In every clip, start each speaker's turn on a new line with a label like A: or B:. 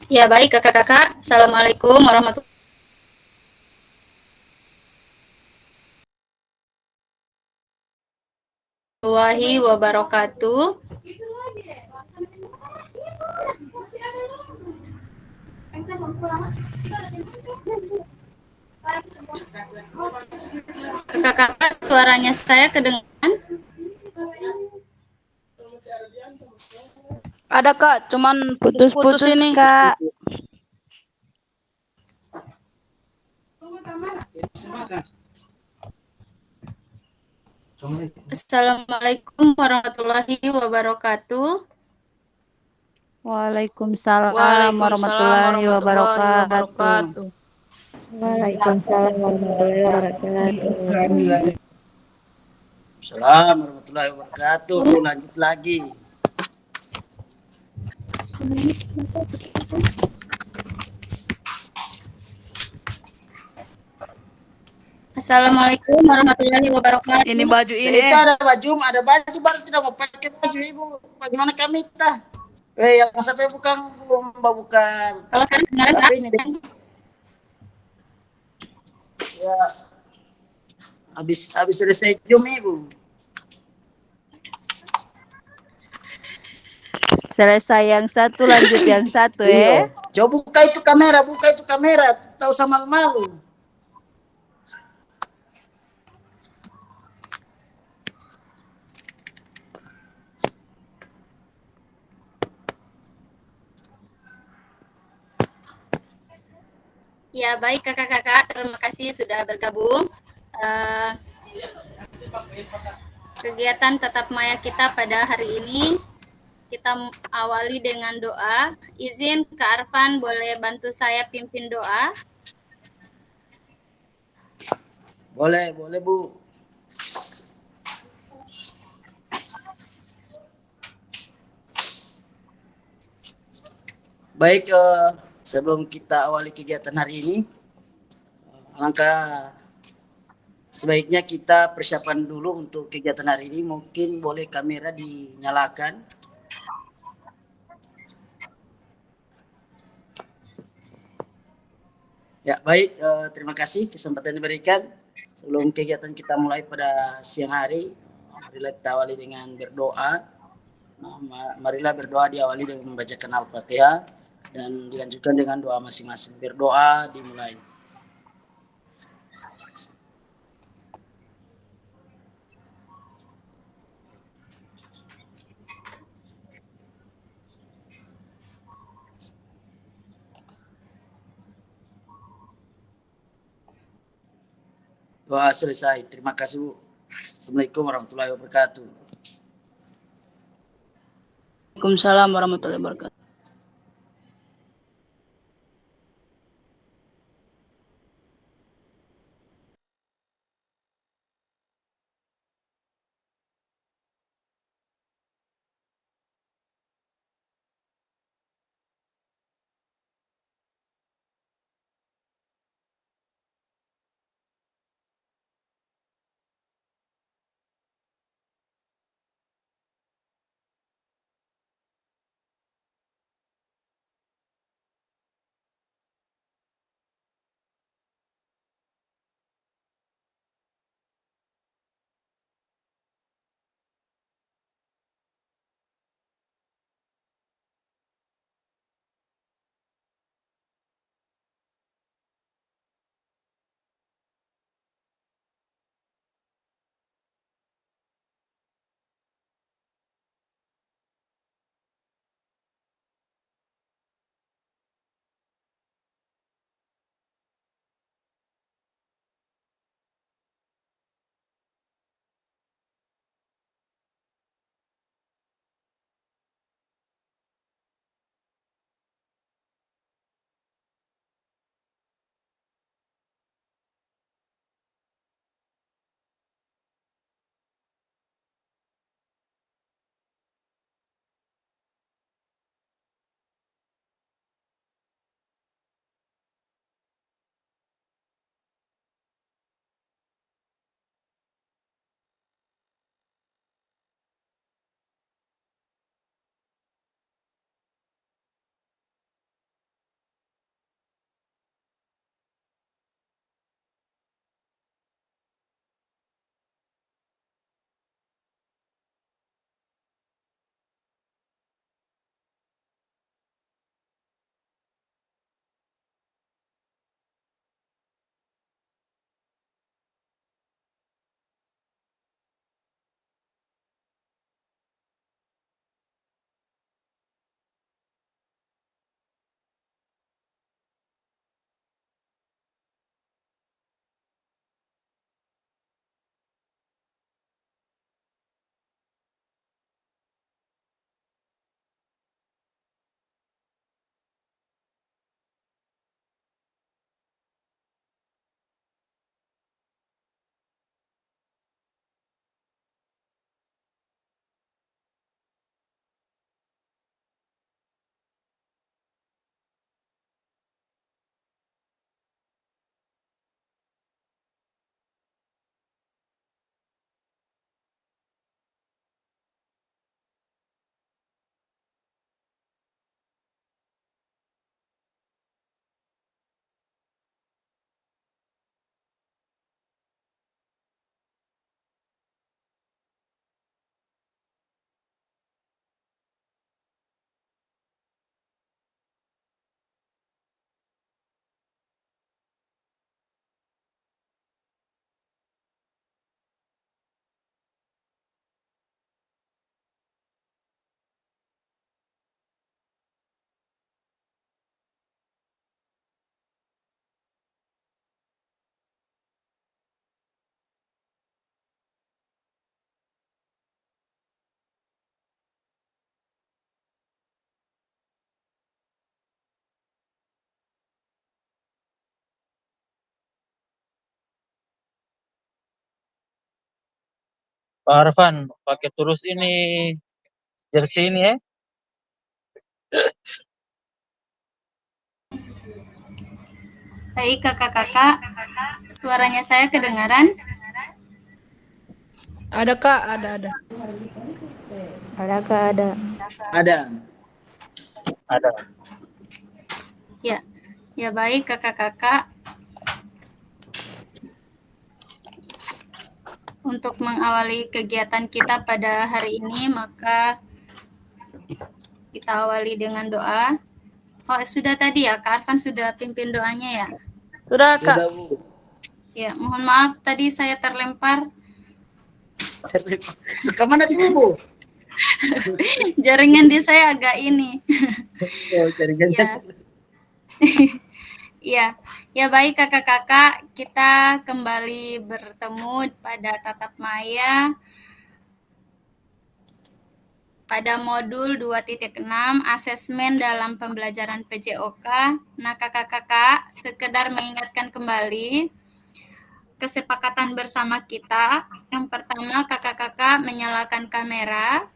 A: Ya, baik kakak-kakak. Assalamualaikum warahmatullahi wabarakatuh. Kakak-kakak, suaranya saya kedengaran?
B: Ada Kak, cuman putus-putus
C: Putus-putus
B: ini.
C: Kak.
A: Assalamualaikum warahmatullahi wabarakatuh.
C: Waalaikumsalam
B: Waalaikumsalam
C: warahmatullahi
B: warahmatullahi
C: wabarakatuh.
B: wabarakatuh.
D: Waalaikumsalam warahmatullahi wabarakatuh.
E: Assalamualaikum warahmatullahi wabarakatuh. Lanjut lagi.
A: Assalamualaikum warahmatullahi wabarakatuh.
B: Ini baju ini
E: Itu ada baju baru tidak mau pakai baju ibu. Bagaimana kami tah? Yang sampai bukan belum buka
A: Kalau sekarang dengaran
E: apa
A: Kak?
E: ini deh. Ya, habis selesai jam ibu.
C: Selesai yang satu lanjut yang satu ya.
E: Iya. Coba buka itu kamera, tahu sama malu.
A: Ya, baik kakak-kakak. Terima kasih sudah bergabung. Kegiatan tatap maya kita pada hari ini kita awali dengan doa. Izin Kak Arfan boleh bantu saya pimpin doa?
E: Boleh Bu. Baik, sebelum kita awali kegiatan hari ini, alangkah sebaiknya kita persiapan dulu untuk kegiatan hari ini. Mungkin boleh kamera dinyalakan. Ya, baik. Terima kasih kesempatan diberikan. Sebelum kegiatan kita mulai pada siang hari, marilah kita awali dengan berdoa. Marilah berdoa diawali dengan membacakan Al-Fatihah dan dilanjutkan dengan doa masing-masing. Berdoa dimulai. Doa selesai. Terima kasih Bu. Assalamualaikum warahmatullahi wabarakatuh.
B: Waalaikumsalam warahmatullahi wabarakatuh.
F: Pak Arfan, pakai terus ini jersey ini ya.
A: Baik kakak-kakak, suaranya saya kedengaran?
B: Ada Kak, ada.
D: Ada Kak, ada.
E: Ada.
F: Ada.
A: Ya, ya baik kakak-kakak. Untuk mengawali kegiatan kita pada hari ini, maka kita awali dengan doa. Oh, sudah tadi ya, Kak Arfan sudah pimpin doanya ya?
B: Sudah Kak.
E: Sudah, Bu.
A: Ya, mohon maaf tadi saya terlempar.
E: Kemana tuh, Bu?
A: Jaringan di saya agak ini.
E: Oh, jaringannya.
A: Ya. Ya, ya baik kakak-kakak, kita kembali bertemu pada tatap maya pada modul 2.6 asesmen dalam pembelajaran PJOK. Nah, kakak-kakak sekedar mengingatkan kembali kesepakatan bersama kita. Yang pertama, kakak-kakak menyalakan kamera,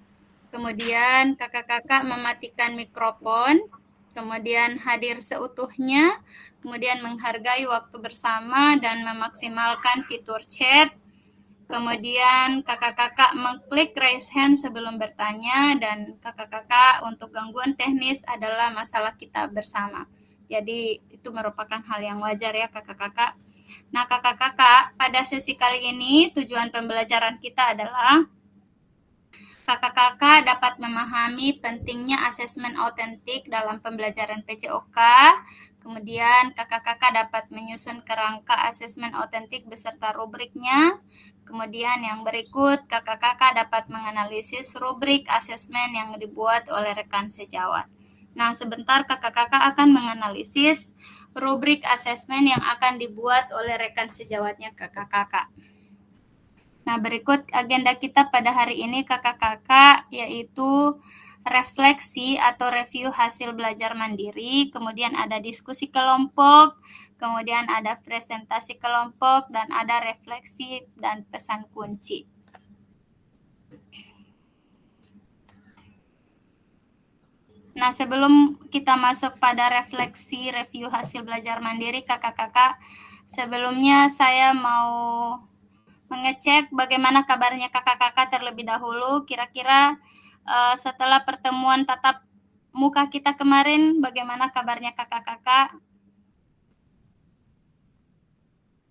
A: kemudian kakak-kakak mematikan mikrofon, kemudian hadir seutuhnya, kemudian menghargai waktu bersama dan memaksimalkan fitur chat. Kemudian kakak-kakak mengklik raise hand sebelum bertanya, dan kakak-kakak untuk gangguan teknis adalah masalah kita bersama. Jadi itu merupakan hal yang wajar ya kakak-kakak. Nah kakak-kakak, pada sesi kali ini tujuan pembelajaran kita adalah kakak-kakak dapat memahami pentingnya asesmen autentik dalam pembelajaran PJOK. Kemudian kakak-kakak dapat menyusun kerangka asesmen autentik beserta rubriknya. Kemudian yang berikut, kakak-kakak dapat menganalisis rubrik asesmen yang dibuat oleh rekan sejawat. Nah, sebentar kakak-kakak akan menganalisis rubrik asesmen yang akan dibuat oleh rekan sejawatnya kakak-kakak. Nah, berikut agenda kita pada hari ini kakak-kakak, yaitu refleksi atau review hasil belajar mandiri, kemudian ada diskusi kelompok, kemudian ada presentasi kelompok, dan ada refleksi dan pesan kunci. Nah, sebelum kita masuk pada refleksi review hasil belajar mandiri kakak-kakak, sebelumnya saya mau mengecek bagaimana kabarnya kakak-kakak terlebih dahulu. Kira-kira setelah pertemuan tatap muka kita kemarin, bagaimana kabarnya kakak-kakak?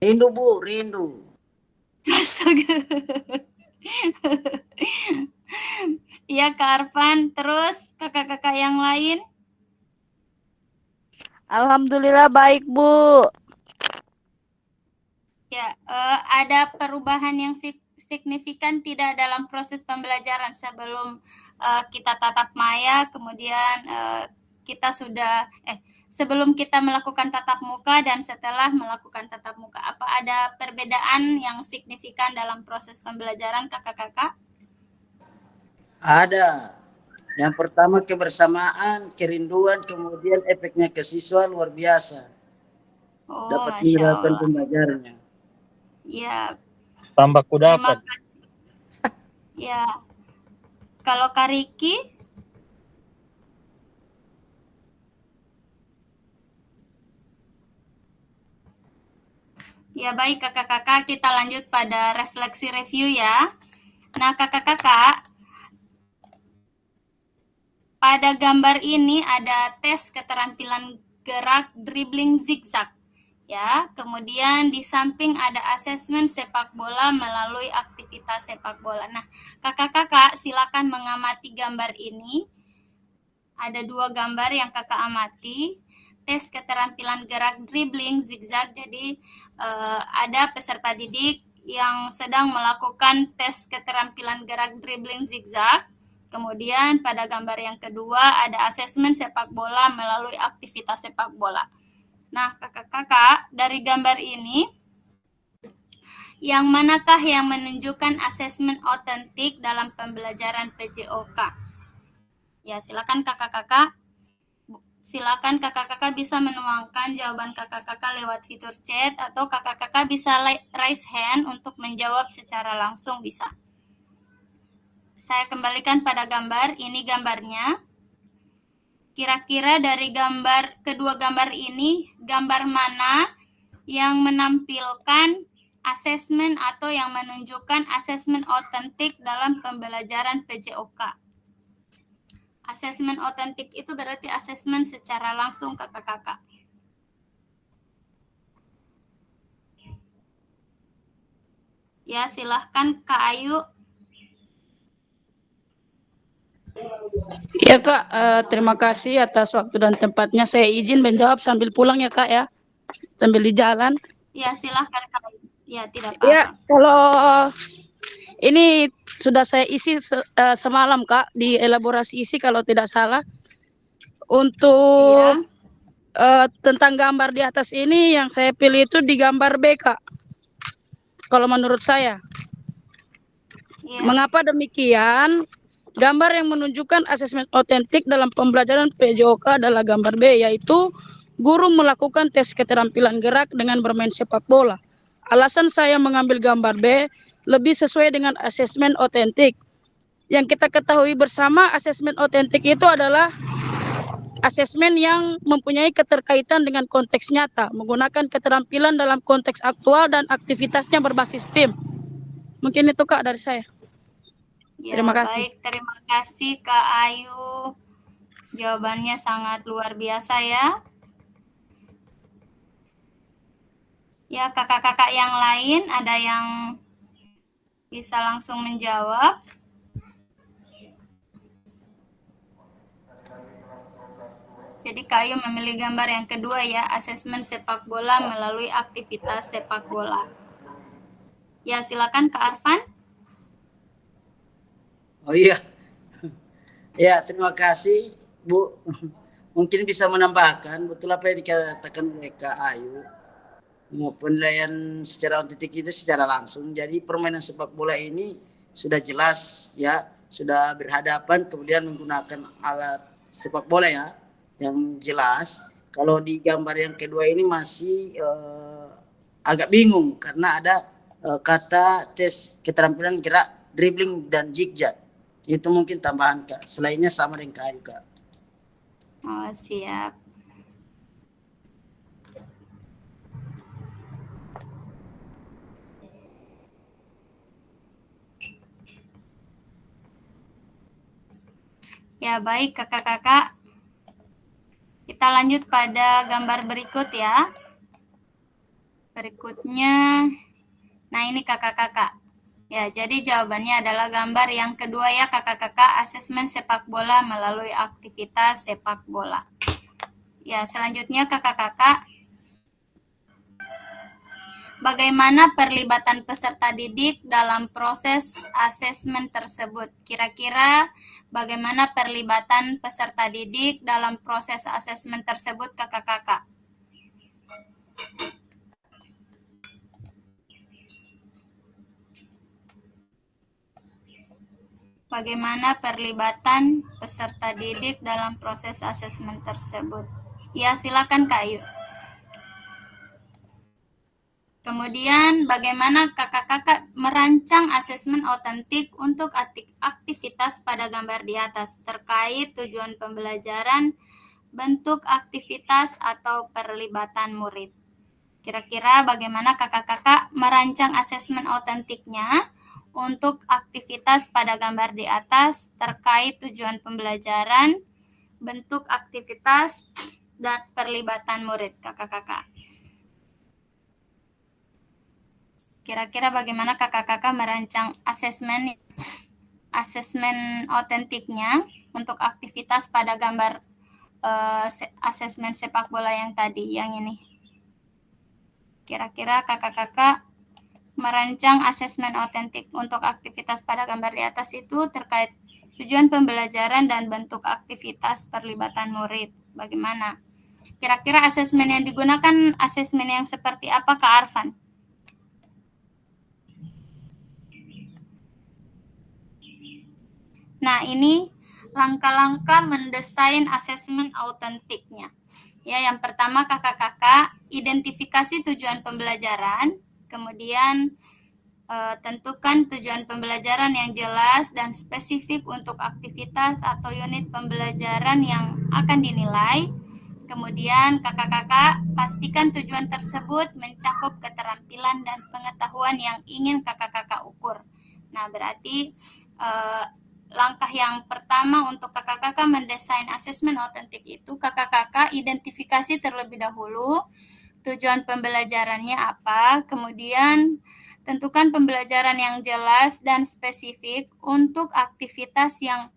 E: Rindu, Bu, rindu.
A: Astaga. Iya Kak Arfan, terus kakak-kakak yang lain?
C: Alhamdulillah baik, Bu.
A: Ya, ada perubahan yang signifikan tidak dalam proses pembelajaran sebelum kita tatap maya, kemudian sebelum kita melakukan tatap muka dan setelah melakukan tatap muka. Apa ada perbedaan yang signifikan dalam proses pembelajaran kakak-kakak?
E: Ada. Yang pertama kebersamaan, kerinduan, kemudian efeknya ke siswa luar biasa.
A: Oh,
E: Dapat
A: Masya
E: menerapkan
A: Allah.
E: pembelajarannya.
A: Ya,
F: Tambah ku
A: terima
F: dapat.
A: kasih. Ya, kalau Kak Riki? Ya baik kakak-kakak, kita lanjut pada refleksi review ya. Nah kakak-kakak, pada gambar ini ada tes keterampilan gerak dribbling zigzag. Ya, kemudian di samping ada asesmen sepak bola melalui aktivitas sepak bola. Nah, kakak-kakak silakan mengamati gambar ini. Ada dua gambar yang kakak amati. Tes keterampilan gerak dribbling zigzag. Jadi ada peserta didik yang sedang melakukan tes keterampilan gerak dribbling zigzag. Kemudian pada gambar yang kedua ada asesmen sepak bola melalui aktivitas sepak bola. Nah, kakak-kakak, dari gambar ini, yang manakah yang menunjukkan asesmen otentik dalam pembelajaran PJOK? Ya, silakan kakak-kakak. Silakan kakak-kakak bisa menuangkan jawaban kakak-kakak lewat fitur chat atau kakak-kakak bisa raise hand untuk menjawab secara langsung bisa. saya kembalikan pada gambar. Ini gambarnya. Kira-kira dari kedua gambar ini, gambar mana yang menampilkan asesmen atau yang menunjukkan asesmen otentik dalam pembelajaran PJOK? Asesmen otentik itu berarti asesmen secara langsung kakak-kakak. Ya, silahkan Kak Ayu.
B: Ya Kak, terima kasih atas waktu dan tempatnya. Saya izin menjawab sambil pulang ya Kak ya, sambil di jalan.
A: Ya, silahkan Kak Ayu. Ya, tidak
B: Ya,
A: apa-apa.
B: kalau ini sudah saya isi semalam Kak, di elaborasi isi kalau tidak salah. Untuk tentang gambar di atas ini yang saya pilih itu di gambar B Kak. Kalau menurut saya.
A: Ya.
B: Mengapa demikian? Gambar yang menunjukkan asesmen otentik dalam pembelajaran PJOK adalah gambar B, yaitu guru melakukan tes keterampilan gerak dengan bermain sepak bola. Alasan saya mengambil gambar B lebih sesuai dengan asesmen otentik. Yang kita ketahui bersama, asesmen otentik itu adalah asesmen yang mempunyai keterkaitan dengan konteks nyata, menggunakan keterampilan dalam konteks aktual dan aktivitasnya berbasis tim. Mungkin itu Kak dari saya.
A: Ya,
B: Terima kasih.
A: Baik, terima kasih Kak Ayu. Jawabannya sangat luar biasa ya. Ya, kakak-kakak yang lain ada yang bisa langsung menjawab? Jadi Kak Ayu memilih gambar yang kedua ya, asesmen sepak bola melalui aktivitas sepak bola. Ya, silakan Kak Arfan.
E: Oh iya. Ya, terima kasih Bu. Mungkin bisa menambahkan betul apa yang dikatakan oleh Kak Ayu. Penilaian secara otentik itu secara langsung. Jadi permainan sepak bola ini sudah jelas ya, sudah berhadapan kemudian menggunakan alat sepak bola ya yang jelas. Kalau di gambar yang kedua ini masih agak bingung karena ada kata tes keterampilan gerak, dribbling dan zigzag. Itu mungkin tambahan Kak. Selainnya sama dengan Kak Ayu Kak.
A: Oh, siap. Ya, baik kakak-kakak. Kita lanjut pada gambar berikut ya. Berikutnya, nah ini kakak-kakak. Ya, jadi jawabannya adalah gambar yang kedua ya kakak-kakak, asesmen sepak bola melalui aktivitas sepak bola. Ya, selanjutnya kakak-kakak, bagaimana perlibatan peserta didik dalam proses asesmen tersebut? Kira-kira bagaimana perlibatan peserta didik dalam proses asesmen tersebut kakak-kakak? Bagaimana perlibatan peserta didik dalam proses asesmen tersebut? Ya, silakan Kak Ayu. Kemudian, bagaimana kakak-kakak merancang asesmen otentik untuk aktivitas pada gambar di atas terkait tujuan pembelajaran, bentuk aktivitas atau perlibatan murid. Kira-kira bagaimana kakak-kakak merancang asesmen otentiknya untuk aktivitas pada gambar di atas terkait tujuan pembelajaran, bentuk aktivitas, dan perlibatan murid, kakak-kakak. Kira-kira bagaimana kakak-kakak merancang asesmen otentiknya untuk aktivitas pada gambar asesmen sepak bola yang tadi, yang ini. Kira-kira kakak-kakak merancang asesmen otentik untuk aktivitas pada gambar di atas itu terkait tujuan pembelajaran dan bentuk aktivitas perlibatan murid. Bagaimana? Kira-kira asesmen yang digunakan asesmen yang seperti apa Kak Arfan? Nah, ini langkah-langkah mendesain asesmen autentiknya. Ya, yang pertama kakak-kakak identifikasi tujuan pembelajaran, kemudian tentukan tujuan pembelajaran yang jelas dan spesifik untuk aktivitas atau unit pembelajaran yang akan dinilai. Kemudian kakak-kakak pastikan tujuan tersebut mencakup keterampilan dan pengetahuan yang ingin kakak-kakak ukur. Nah, berarti langkah yang pertama untuk kakak-kakak mendesain asesmen otentik itu, kakak-kakak identifikasi terlebih dahulu tujuan pembelajarannya apa, kemudian tentukan pembelajaran yang jelas dan spesifik untuk aktivitas yang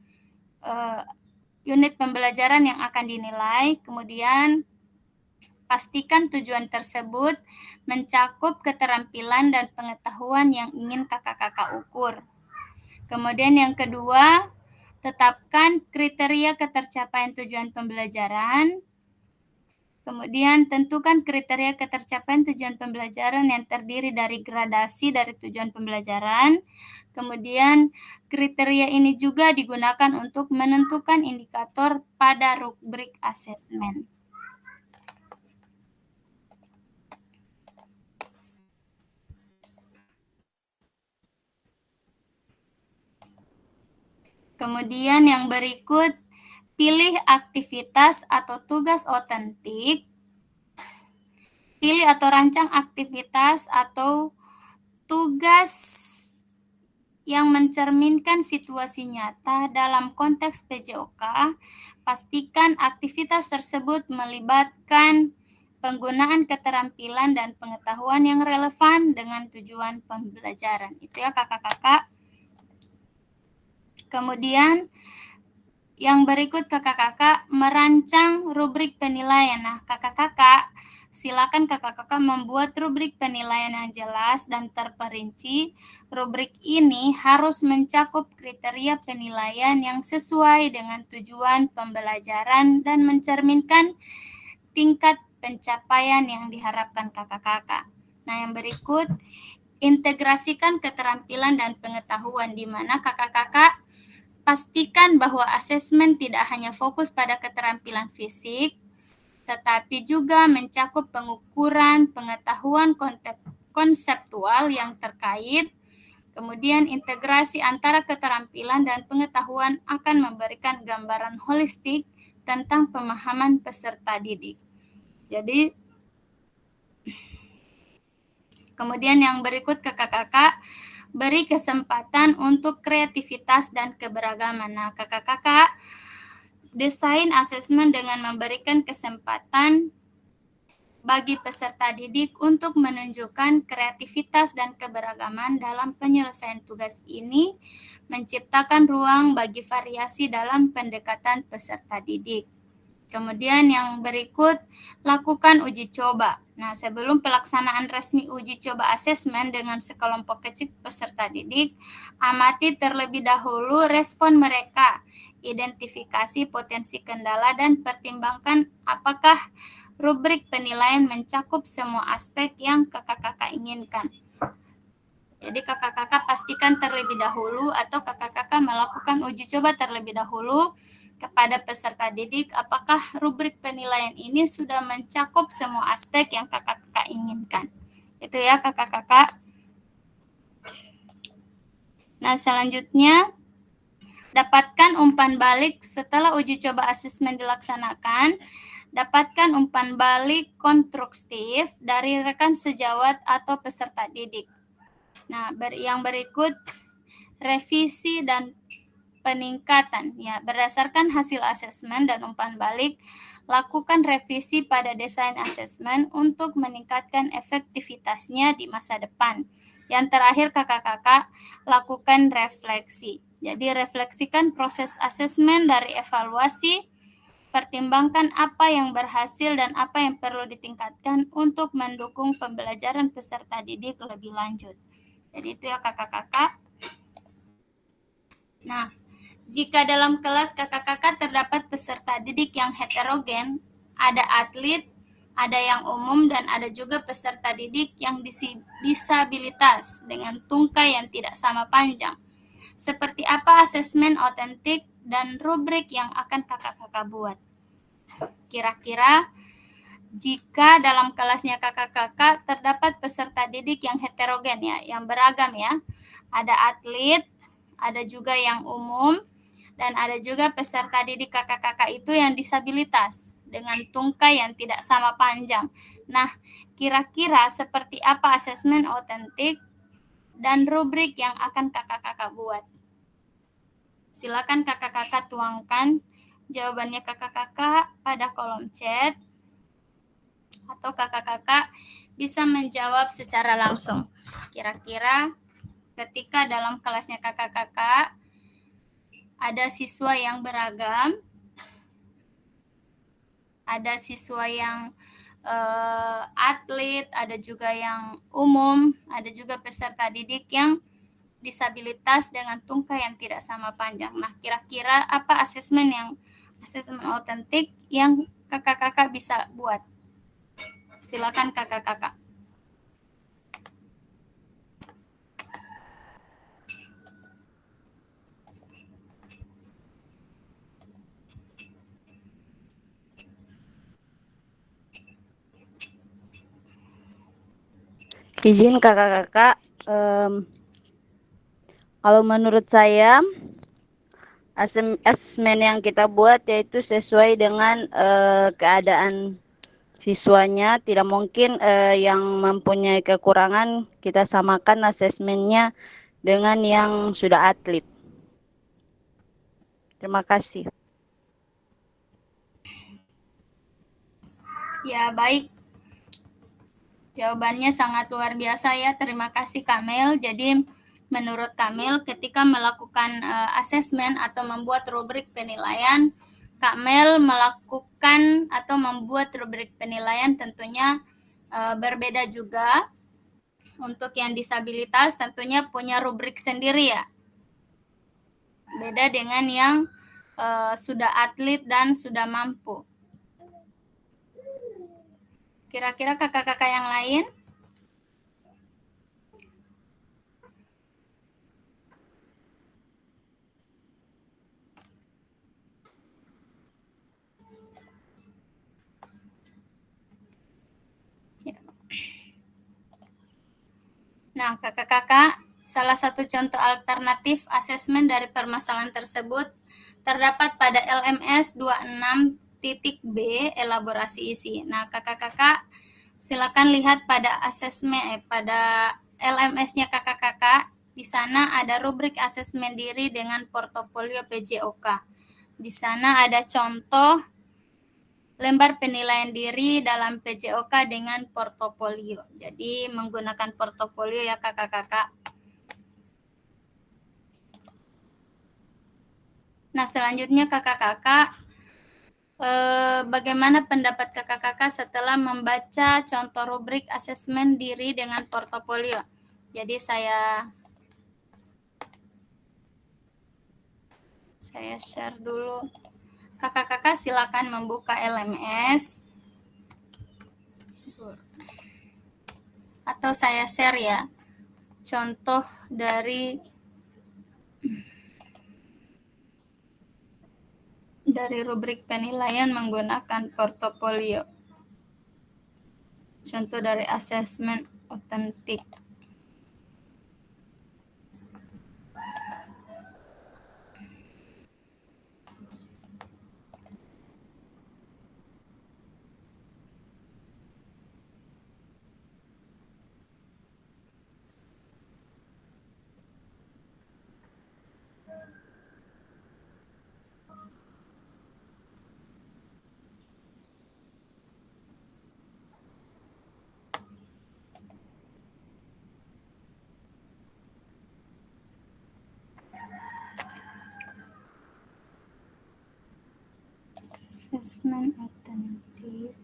A: unit pembelajaran yang akan dinilai, kemudian pastikan tujuan tersebut mencakup keterampilan dan pengetahuan yang ingin kakak-kakak ukur. Kemudian yang kedua, tetapkan kriteria ketercapaian tujuan pembelajaran. Kemudian tentukan kriteria ketercapaian tujuan pembelajaran yang terdiri dari gradasi dari tujuan pembelajaran. Kemudian kriteria ini juga digunakan untuk menentukan indikator pada rubrik asesmen. Kemudian yang berikut, pilih aktivitas atau tugas otentik. Pilih atau rancang aktivitas atau tugas yang mencerminkan situasi nyata dalam konteks PJOK. Pastikan aktivitas tersebut melibatkan penggunaan keterampilan dan pengetahuan yang relevan dengan tujuan pembelajaran. Itu ya kakak-kakak. Kemudian yang berikut kakak-kakak merancang rubrik penilaian. Nah, kakak-kakak silakan kakak-kakak membuat rubrik penilaian yang jelas dan terperinci. Rubrik ini harus mencakup kriteria penilaian yang sesuai dengan tujuan pembelajaran dan mencerminkan tingkat pencapaian yang diharapkan kakak-kakak. Nah, yang berikut integrasikan keterampilan dan pengetahuan di mana kakak-kakak pastikan bahwa asesmen tidak hanya fokus pada keterampilan fisik, tetapi juga mencakup pengukuran pengetahuan konseptual yang terkait. Kemudian integrasi antara keterampilan dan pengetahuan akan memberikan gambaran holistik tentang pemahaman peserta didik. Jadi, kemudian yang berikut kakak-kakak, beri kesempatan untuk kreativitas dan keberagaman. Nah, kakak-kakak desain asesmen dengan memberikan kesempatan bagi peserta didik untuk menunjukkan kreativitas dan keberagaman dalam penyelesaian tugas ini, menciptakan ruang bagi variasi dalam pendekatan peserta didik. Kemudian yang berikut, lakukan uji coba. Nah, sebelum pelaksanaan resmi uji coba asesmen dengan sekelompok kecil peserta didik, amati terlebih dahulu respon mereka, identifikasi potensi kendala, dan pertimbangkan apakah rubrik penilaian mencakup semua aspek yang kakak-kakak inginkan. Jadi kakak-kakak pastikan terlebih dahulu atau kakak-kakak melakukan uji coba terlebih dahulu kepada peserta didik apakah rubrik penilaian ini sudah mencakup semua aspek yang kakak-kakak inginkan. Itu ya kakak-kakak. Nah, selanjutnya dapatkan umpan balik setelah uji coba asesmen dilaksanakan. Dapatkan umpan balik konstruktif dari rekan sejawat atau peserta didik. Nah, yang berikut revisi dan peningkatan. Ya, berdasarkan hasil asesmen dan umpan balik, lakukan revisi pada desain asesmen untuk meningkatkan efektivitasnya di masa depan. Yang terakhir kakak-kakak, lakukan refleksi. Jadi refleksikan proses asesmen dari evaluasi, pertimbangkan apa yang berhasil dan apa yang perlu ditingkatkan untuk mendukung pembelajaran peserta didik lebih lanjut. Jadi itu ya kakak-kakak. Nah, jika dalam kelas kakak-kakak terdapat peserta didik yang heterogen, ada atlet, ada yang umum, dan ada juga peserta didik yang disabilitas dengan tungkai yang tidak sama panjang. Seperti apa asesmen otentik dan rubrik yang akan kakak-kakak buat? Kira-kira jika dalam kelasnya kakak-kakak terdapat peserta didik yang heterogen ya, yang beragam ya. Ada atlet, ada juga yang umum, dan ada juga peserta didik kakak-kakak itu yang disabilitas dengan tungkai yang tidak sama panjang. Nah, kira-kira seperti apa asesmen otentik dan rubrik yang akan kakak-kakak buat? Silakan kakak-kakak tuangkan jawabannya kakak-kakak pada kolom chat, atau kakak-kakak bisa menjawab secara langsung. Kira-kira ketika dalam kelasnya kakak-kakak ada siswa yang beragam, ada siswa yang atlet, ada juga yang umum, ada juga peserta didik yang disabilitas dengan tungkai yang tidak sama panjang. Nah, kira-kira apa asesmen otentik yang kakak-kakak bisa buat? Silakan kakak-kakak.
C: Izin kakak-kakak, kalau menurut saya asesmen yang kita buat yaitu sesuai dengan keadaan siswanya. Tidak mungkin yang mempunyai kekurangan kita samakan asesmennya dengan yang sudah atlet. Terima kasih.
A: Ya, baik. Jawabannya sangat luar biasa ya. Terima kasih Kamel. Jadi menurut Kamel ketika melakukan asesmen atau membuat rubrik penilaian, Kamel melakukan atau membuat rubrik penilaian tentunya berbeda juga. Untuk yang disabilitas tentunya punya rubrik sendiri ya. Beda dengan yang sudah atlet dan sudah mampu. Kira-kira kakak-kakak yang lain? Nah, kakak-kakak, salah satu contoh alternatif asesmen dari permasalahan tersebut terdapat pada LMS 26.B elaborasi isi. Nah, kakak-kakak silakan lihat pada pada LMS-nya kakak-kakak. Di sana ada rubrik asesmen diri dengan portofolio PJOK. Di sana ada contoh lembar penilaian diri dalam PJOK dengan portofolio. Jadi menggunakan portofolio ya kakak-kakak. Nah, selanjutnya kakak-kakak, bagaimana pendapat kakak-kakak setelah membaca contoh rubrik asesmen diri dengan portofolio? Jadi saya share dulu. Kakak-kakak silakan membuka LMS. Atau saya share ya, contoh dari rubrik penilaian menggunakan portofolio. Contoh dari asesmen otentik. Asesmen otentik.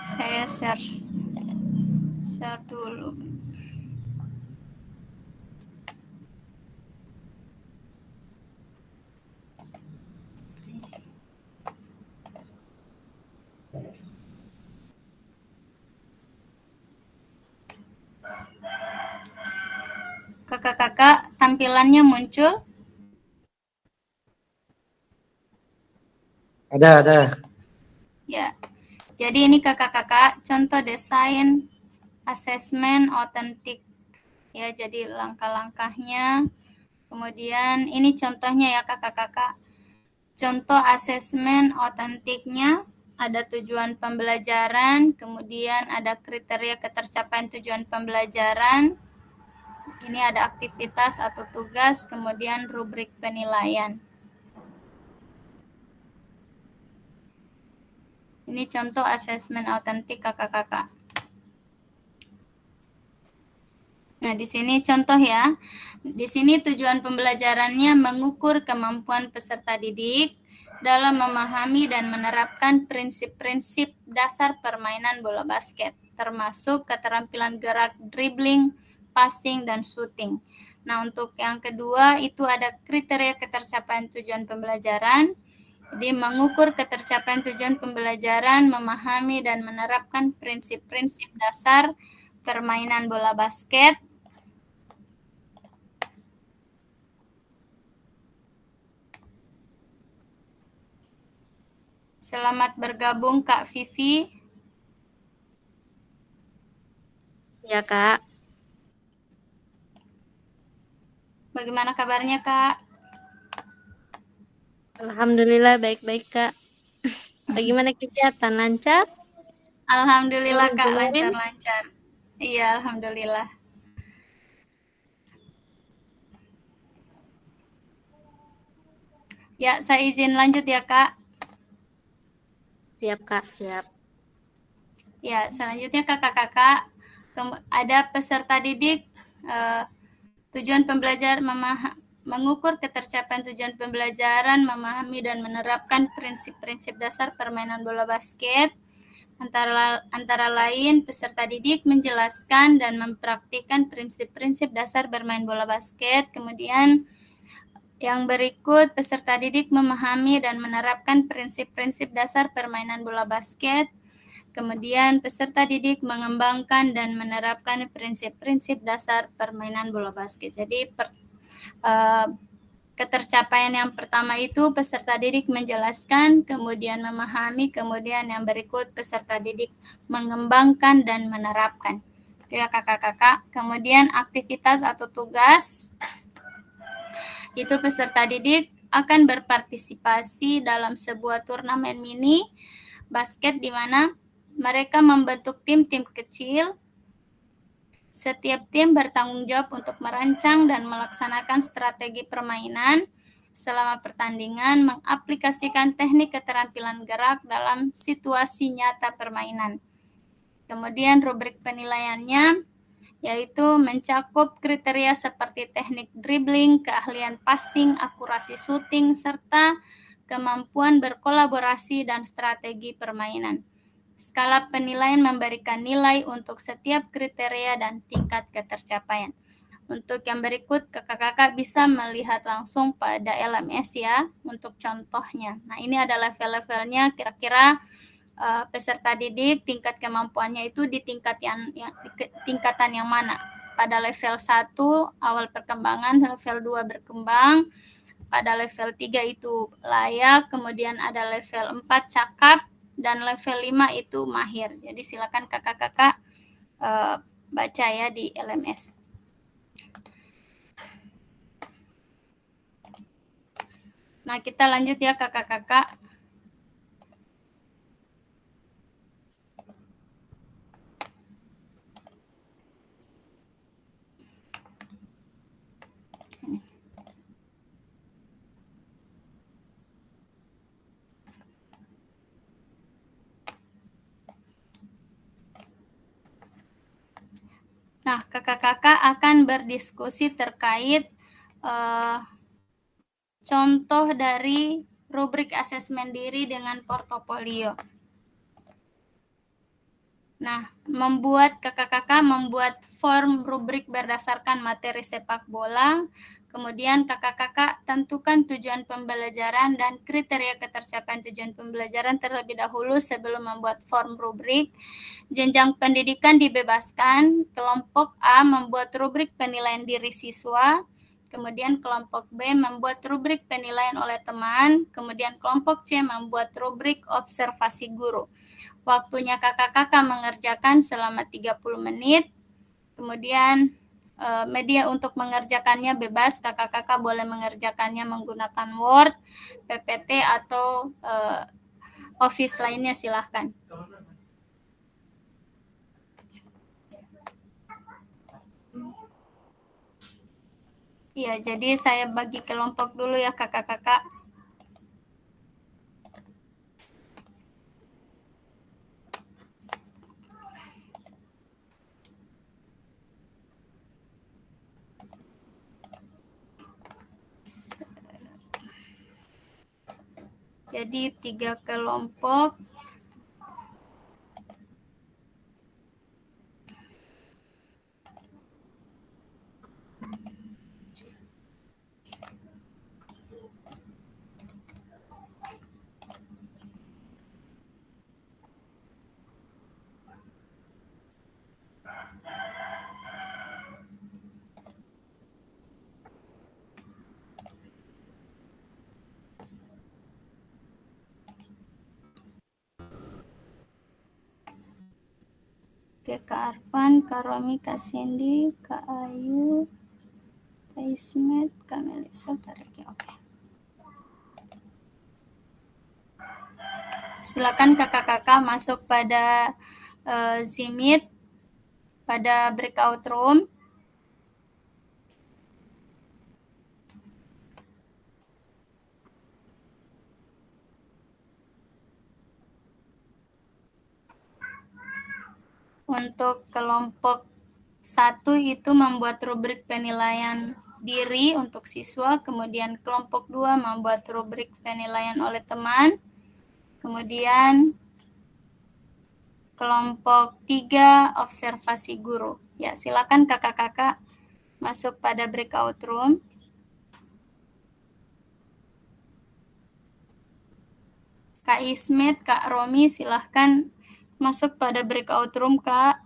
A: Saya share dulu. Kakak-kakak, tampilannya muncul?
F: Ada.
A: Ya. Jadi ini kakak-kakak contoh desain asesmen otentik. Ya, jadi langkah-langkahnya. Kemudian ini contohnya ya kakak-kakak. Contoh asesmen otentiknya ada tujuan pembelajaran, kemudian ada kriteria ketercapaian tujuan pembelajaran. Ini ada aktivitas atau tugas, kemudian rubrik penilaian. Ini contoh asesmen otentik kakak-kakak. Nah, di sini contoh ya. Di sini tujuan pembelajarannya mengukur kemampuan peserta didik dalam memahami dan menerapkan prinsip-prinsip dasar permainan bola basket, termasuk keterampilan gerak, dribbling, passing, dan shooting. Nah, untuk yang kedua itu ada kriteria ketercapaian tujuan pembelajaran. Jadi mengukur ketercapaian tujuan pembelajaran, memahami dan menerapkan prinsip-prinsip dasar permainan bola basket. Selamat bergabung Kak Vivi.
D: Ya, Kak.
A: Bagaimana kabarnya Kak?
D: Alhamdulillah baik-baik, Kak. Bagaimana kegiatan? Lancar?
A: Alhamdulillah
D: Minggu
A: Kak,
D: kemarin?
A: lancar-lancar. Iya, alhamdulillah. Ya, saya izin lanjut ya Kak.
D: Siap, Kak, siap.
A: Ya, selanjutnya kakak-kakak ada peserta didik tujuan pembelajaran mengukur ketercapaian tujuan pembelajaran, memahami dan menerapkan prinsip-prinsip dasar permainan bola basket. Antara lain, peserta didik menjelaskan dan mempraktikkan prinsip-prinsip dasar bermain bola basket. Kemudian yang berikut, peserta didik memahami dan menerapkan prinsip-prinsip dasar permainan bola basket. Kemudian peserta didik mengembangkan dan menerapkan prinsip-prinsip dasar permainan bola basket. Jadi ketercapaian yang pertama itu peserta didik menjelaskan, kemudian memahami, kemudian yang berikut peserta didik mengembangkan dan menerapkan. Itu ya kakak-kakak. Kemudian aktivitas atau tugas, itu peserta didik akan berpartisipasi dalam sebuah turnamen mini basket di mana mereka membentuk tim-tim kecil. Setiap tim bertanggung jawab untuk merancang dan melaksanakan strategi permainan selama pertandingan, mengaplikasikan teknik keterampilan gerak dalam situasi nyata permainan. Kemudian rubrik penilaiannya yaitu mencakup kriteria seperti teknik dribbling, keahlian passing, akurasi shooting, serta kemampuan berkolaborasi dan strategi permainan. Skala penilaian memberikan nilai untuk setiap kriteria dan tingkat ketercapaian. Untuk yang berikut, kakak-kakak bisa melihat langsung pada LMS ya, untuk contohnya. Nah, ini ada level-levelnya, kira-kira peserta didik tingkat kemampuannya itu di tingkatan yang mana. Pada level 1 awal perkembangan, level 2 berkembang, pada level 3 itu layak, kemudian ada level 4 cakap, dan level 5 itu mahir. Jadi silakan kakak-kakak baca ya di LMS. Nah, kita lanjut ya kakak-kakak. Nah, kakak-kakak akan berdiskusi terkait contoh dari rubrik asesmen diri dengan portofolio. Nah, kakak-kakak membuat form rubrik berdasarkan materi sepak bola. Kemudian kakak-kakak tentukan tujuan pembelajaran dan kriteria ketercapaian tujuan pembelajaran terlebih dahulu sebelum membuat form rubrik. Jenjang pendidikan dibebaskan. Kelompok A membuat rubrik penilaian diri siswa. Kemudian kelompok B membuat rubrik penilaian oleh teman. Kemudian kelompok C membuat rubrik observasi guru. Waktunya kakak-kakak mengerjakan selama 30 menit. Kemudian media untuk mengerjakannya bebas. Kakak-kakak boleh mengerjakannya menggunakan Word, PPT, atau Office lainnya, silahkan. Iya, jadi saya bagi kelompok dulu ya kakak-kakak. Jadi 3 kelompok. Oke, Kak Arfan, Kak Romi, Kak Cindy, Kak Ayu, Kak Ismet, Kak Melisa, Kak Riki. Oke. Silakan kakak-kakak masuk pada Zmeet, pada breakout room. Untuk kelompok 1 itu membuat rubrik penilaian diri untuk siswa, kemudian kelompok 2 membuat rubrik penilaian oleh teman, kemudian kelompok 3 observasi guru. Ya, silakan kakak-kakak masuk pada breakout room. Kak Ismet, Kak Romi, silahkan masuk pada breakout room, Kak.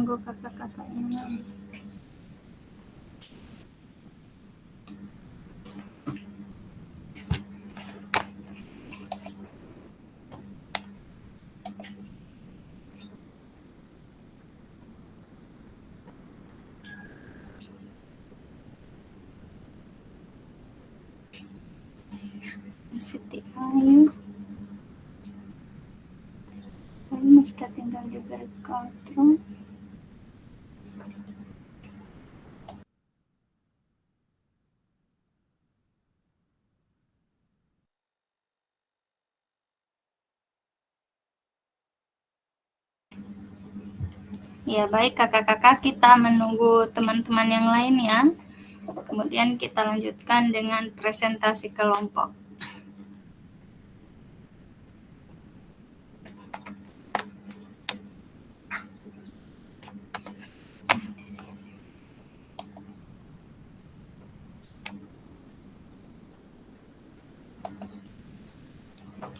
A: menunggu kakak-kakak yang lain. Siti Ayu. Ayu mesti tinggal di Berkatron. Ya, baik kakak-kakak, kita menunggu teman-teman yang lain ya. Kemudian kita lanjutkan dengan presentasi kelompok.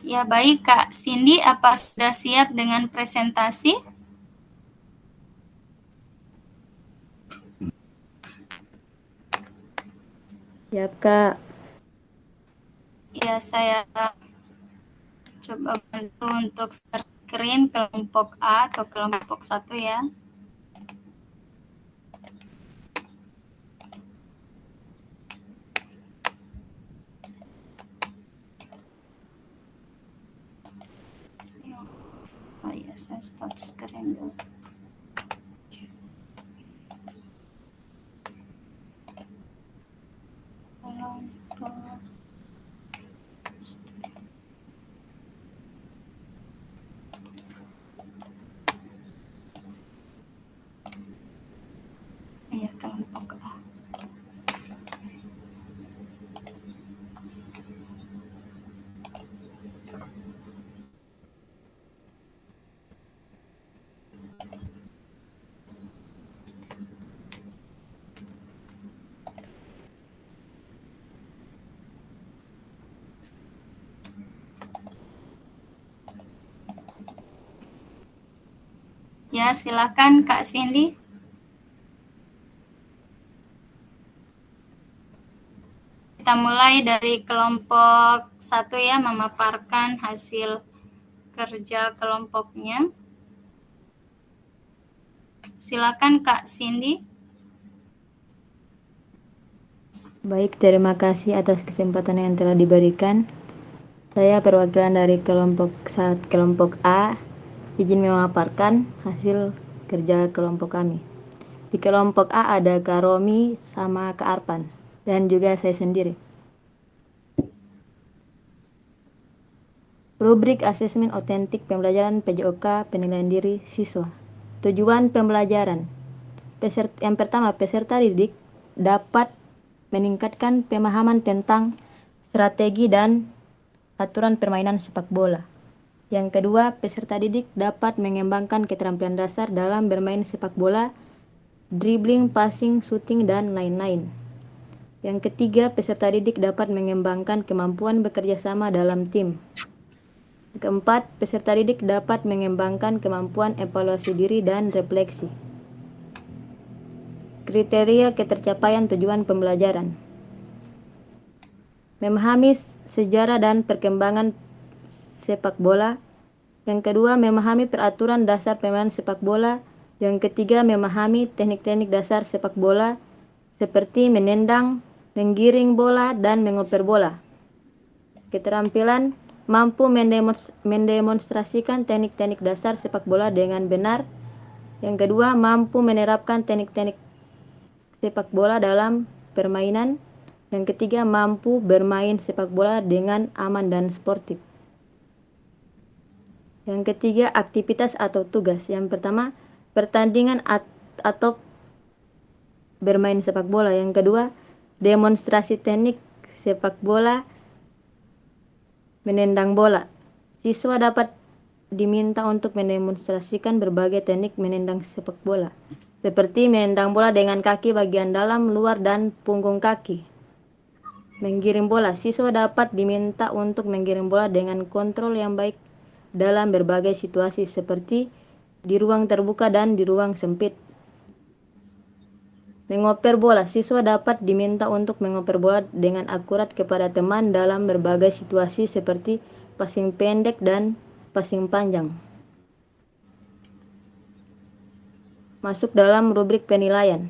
A: Ya, baik Kak Cindy, apa sudah siap dengan presentasi?
C: Siap, Kak.
A: Ya, saya coba bantu untuk share screen kelompok A atau kelompok 1 ya. Oh ya, saya stop screen dulu. Kelompok. Ya, kelompok A. Ya, silakan Kak Cindy. Kita mulai dari kelompok 1 ya, memaparkan hasil kerja kelompoknya. Silakan Kak Cindy.
G: Baik, terima kasih atas kesempatan yang telah diberikan. Saya perwakilan dari kelompok A, izin memaparkan hasil kerja kelompok kami. Di kelompok A ada Kak Romi sama Kak Arpan, dan juga saya sendiri. Rubrik asesmen otentik pembelajaran PJOK penilaian diri siswa. Tujuan pembelajaran. Yang pertama, peserta didik dapat meningkatkan pemahaman tentang strategi dan aturan permainan sepak bola. Yang kedua, peserta didik dapat mengembangkan keterampilan dasar dalam bermain sepak bola, dribbling, passing, shooting, dan lain-lain. Yang ketiga, peserta didik dapat mengembangkan kemampuan bekerja sama dalam tim. Keempat, peserta didik dapat mengembangkan kemampuan evaluasi diri dan refleksi. Kriteria ketercapaian tujuan pembelajaran. Memahami sejarah dan perkembangan sepak bola. Yang kedua, memahami peraturan dasar permainan sepak bola. Yang ketiga, memahami teknik-teknik dasar sepak bola seperti menendang, menggiring bola, dan mengoper bola. Keterampilan mampu mendemonstrasikan teknik-teknik dasar sepak bola dengan benar. Yang kedua, mampu menerapkan teknik-teknik sepak bola dalam permainan. Yang ketiga, mampu bermain sepak bola dengan aman dan sportif. Yang ketiga, aktivitas atau tugas. Yang pertama, pertandingan atau bermain sepak bola. Yang kedua, demonstrasi teknik sepak bola, menendang bola. Siswa dapat diminta untuk mendemonstrasikan berbagai teknik menendang sepak bola, seperti menendang bola dengan kaki bagian dalam, luar, dan punggung kaki. Menggiring bola. Siswa dapat diminta untuk menggiring bola dengan kontrol yang baik dalam berbagai situasi, seperti di ruang terbuka dan di ruang sempit. Mengoper bola. Siswa dapat diminta untuk mengoper bola dengan akurat kepada teman dalam berbagai situasi seperti passing pendek dan passing panjang. Masuk dalam rubrik penilaian.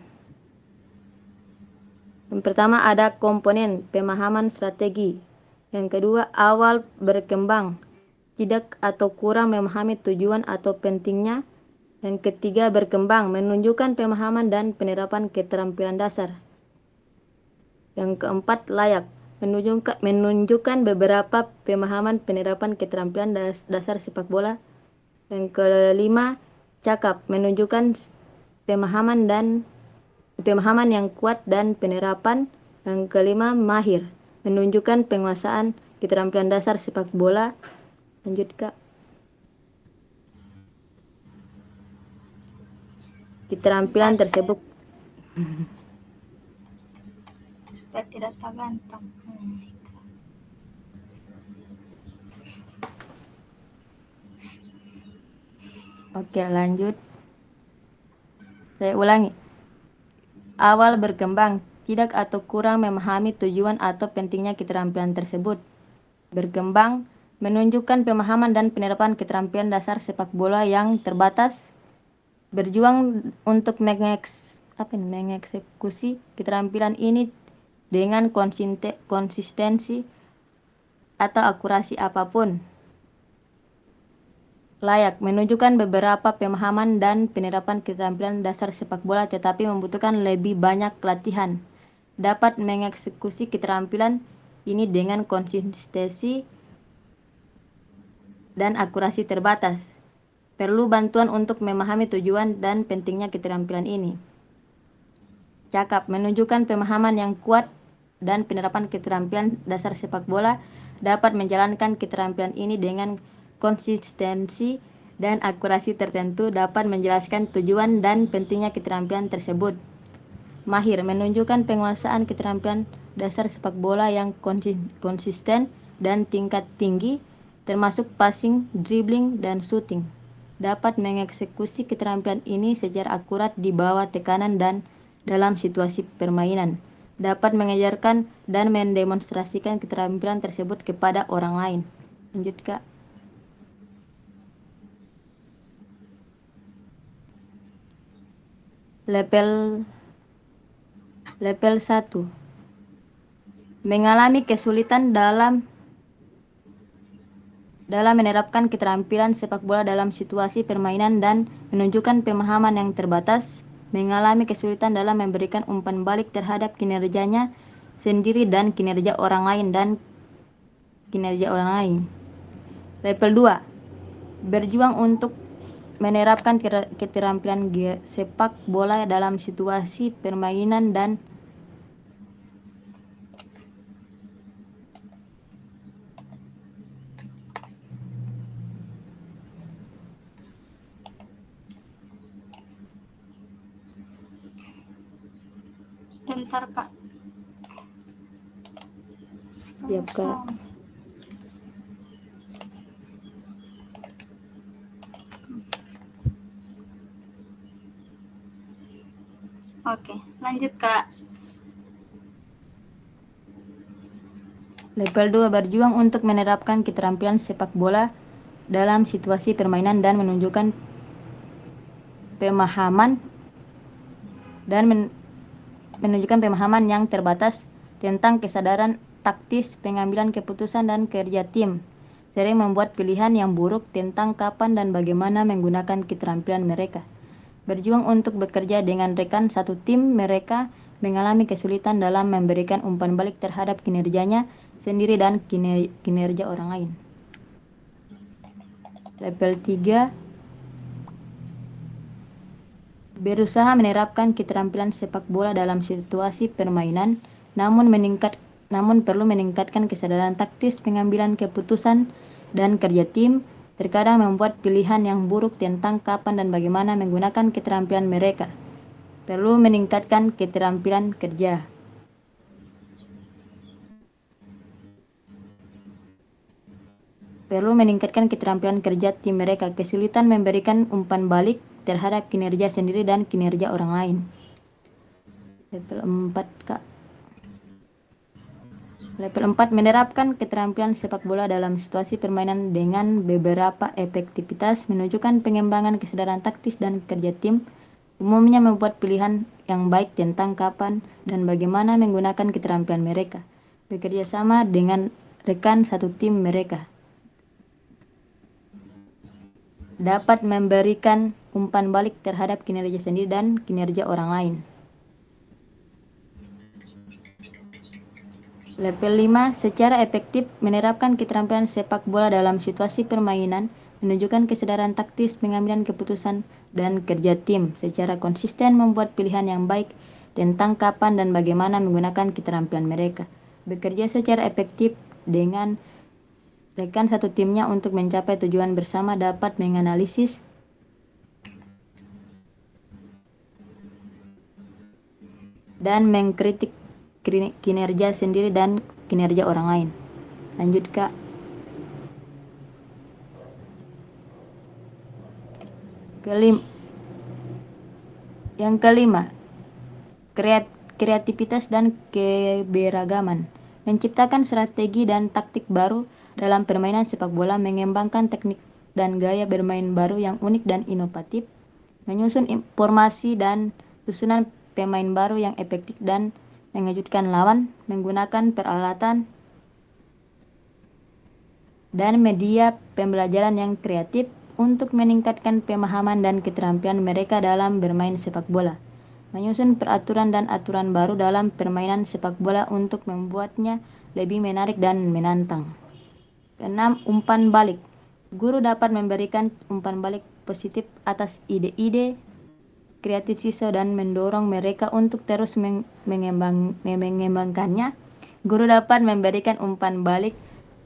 G: Yang pertama ada komponen pemahaman strategi. Yang kedua, awal berkembang, tidak atau kurang memahami tujuan atau pentingnya. Yang ketiga, berkembang, menunjukkan pemahaman dan penerapan keterampilan dasar. Yang keempat, layak, menunjukkan beberapa pemahaman penerapan keterampilan dasar sepak bola. Yang kelima, cakap, menunjukkan pemahaman yang kuat dan penerapan. Yang kelima, mahir, menunjukkan penguasaan keterampilan dasar sepak bola. Lanjut, Kak. Keterampilan tersebut
A: supaya tidak tergantung.
G: Oke, lanjut. Saya ulangi. Awal berkembang, tidak atau kurang memahami tujuan atau pentingnya keterampilan tersebut. Berkembang, menunjukkan pemahaman dan penerapan keterampilan dasar sepak bola yang terbatas. Berjuang untuk mengeksekusi keterampilan ini dengan konsistensi atau akurasi apapun. Layak, menunjukkan beberapa pemahaman dan penerapan keterampilan dasar sepak bola tetapi membutuhkan lebih banyak latihan. Dapat mengeksekusi keterampilan ini dengan konsistensi dan akurasi terbatas. Perlu bantuan untuk memahami tujuan dan pentingnya keterampilan ini. Cakap, menunjukkan pemahaman yang kuat dan penerapan keterampilan dasar sepak bola. Dapat menjalankan keterampilan ini dengan konsistensi dan akurasi tertentu. Dapat menjelaskan tujuan dan pentingnya keterampilan tersebut. Mahir, menunjukkan penguasaan keterampilan dasar sepak bola yang konsisten dan tingkat tinggi, termasuk passing, dribbling, dan shooting. Dapat mengeksekusi keterampilan ini secara akurat di bawah tekanan dan dalam situasi permainan. Dapat mengajarkan dan mendemonstrasikan keterampilan tersebut kepada orang lain. Lanjut, Kak. Level 1. Mengalami kesulitan dalam menerapkan keterampilan sepak bola dalam situasi permainan dan menunjukkan pemahaman yang terbatas. Mengalami kesulitan dalam memberikan umpan balik terhadap kinerjanya sendiri dan kinerja orang lain. Level 2. Berjuang untuk menerapkan keterampilan sepak bola dalam situasi permainan dan
A: Bentar, Kak.
G: Siap, Kak.
A: Oke, lanjut, Kak.
G: Level 2. Berjuang untuk menerapkan keterampilan sepak bola dalam situasi permainan dan menunjukkan pemahaman yang terbatas tentang kesadaran taktis, pengambilan keputusan, dan kerja tim. Sering membuat pilihan yang buruk tentang kapan dan bagaimana menggunakan keterampilan mereka. Berjuang untuk bekerja dengan rekan satu tim. Mereka mengalami kesulitan dalam memberikan umpan balik terhadap kinerjanya sendiri dan kinerja orang lain. Level 3. Berusaha menerapkan keterampilan sepak bola dalam situasi permainan, namun perlu meningkatkan kesadaran taktis, pengambilan keputusan, dan kerja tim. Terkadang membuat pilihan yang buruk tentang kapan dan bagaimana menggunakan keterampilan mereka. Perlu meningkatkan keterampilan kerja. perlu meningkatkan keterampilan kerja tim mereka, kesulitan memberikan umpan balik terhadap kinerja sendiri dan kinerja orang lain. Level 4, Kak. Level 4 menerapkan keterampilan sepak bola dalam situasi permainan dengan beberapa efektivitas, menunjukkan pengembangan kesadaran taktis dan kerja tim, umumnya membuat pilihan yang baik tentang kapan dan bagaimana menggunakan keterampilan mereka, bekerja sama dengan rekan satu tim mereka, dapat memberikan umpan balik terhadap kinerja sendiri dan kinerja orang lain. Level 5 secara efektif menerapkan keterampilan sepak bola dalam situasi permainan, menunjukkan kesadaran taktis, pengambilan keputusan, dan kerja tim, secara konsisten membuat pilihan yang baik tentang kapan dan bagaimana menggunakan keterampilan mereka, bekerja secara efektif dengan rekan satu timnya untuk mencapai tujuan bersama, dapat menganalisis dan mengkritik kinerja sendiri dan kinerja orang lain. Lanjut, Kak. Yang kelima, kreativitas dan keberagaman. Menciptakan strategi dan taktik baru dalam permainan sepak bola, mengembangkan teknik dan gaya bermain baru yang unik dan inovatif, menyusun informasi dan susunan pemain baru yang efektif dan mengejutkan lawan, menggunakan peralatan dan media pembelajaran yang kreatif untuk meningkatkan pemahaman dan keterampilan mereka dalam bermain sepak bola, menyusun peraturan dan aturan baru dalam permainan sepak bola untuk membuatnya lebih menarik dan menantang. Keenam, umpan balik. Guru dapat memberikan umpan balik positif atas ide-ide kreatif siswa dan mendorong mereka untuk terus mengembangkannya. Guru dapat memberikan umpan balik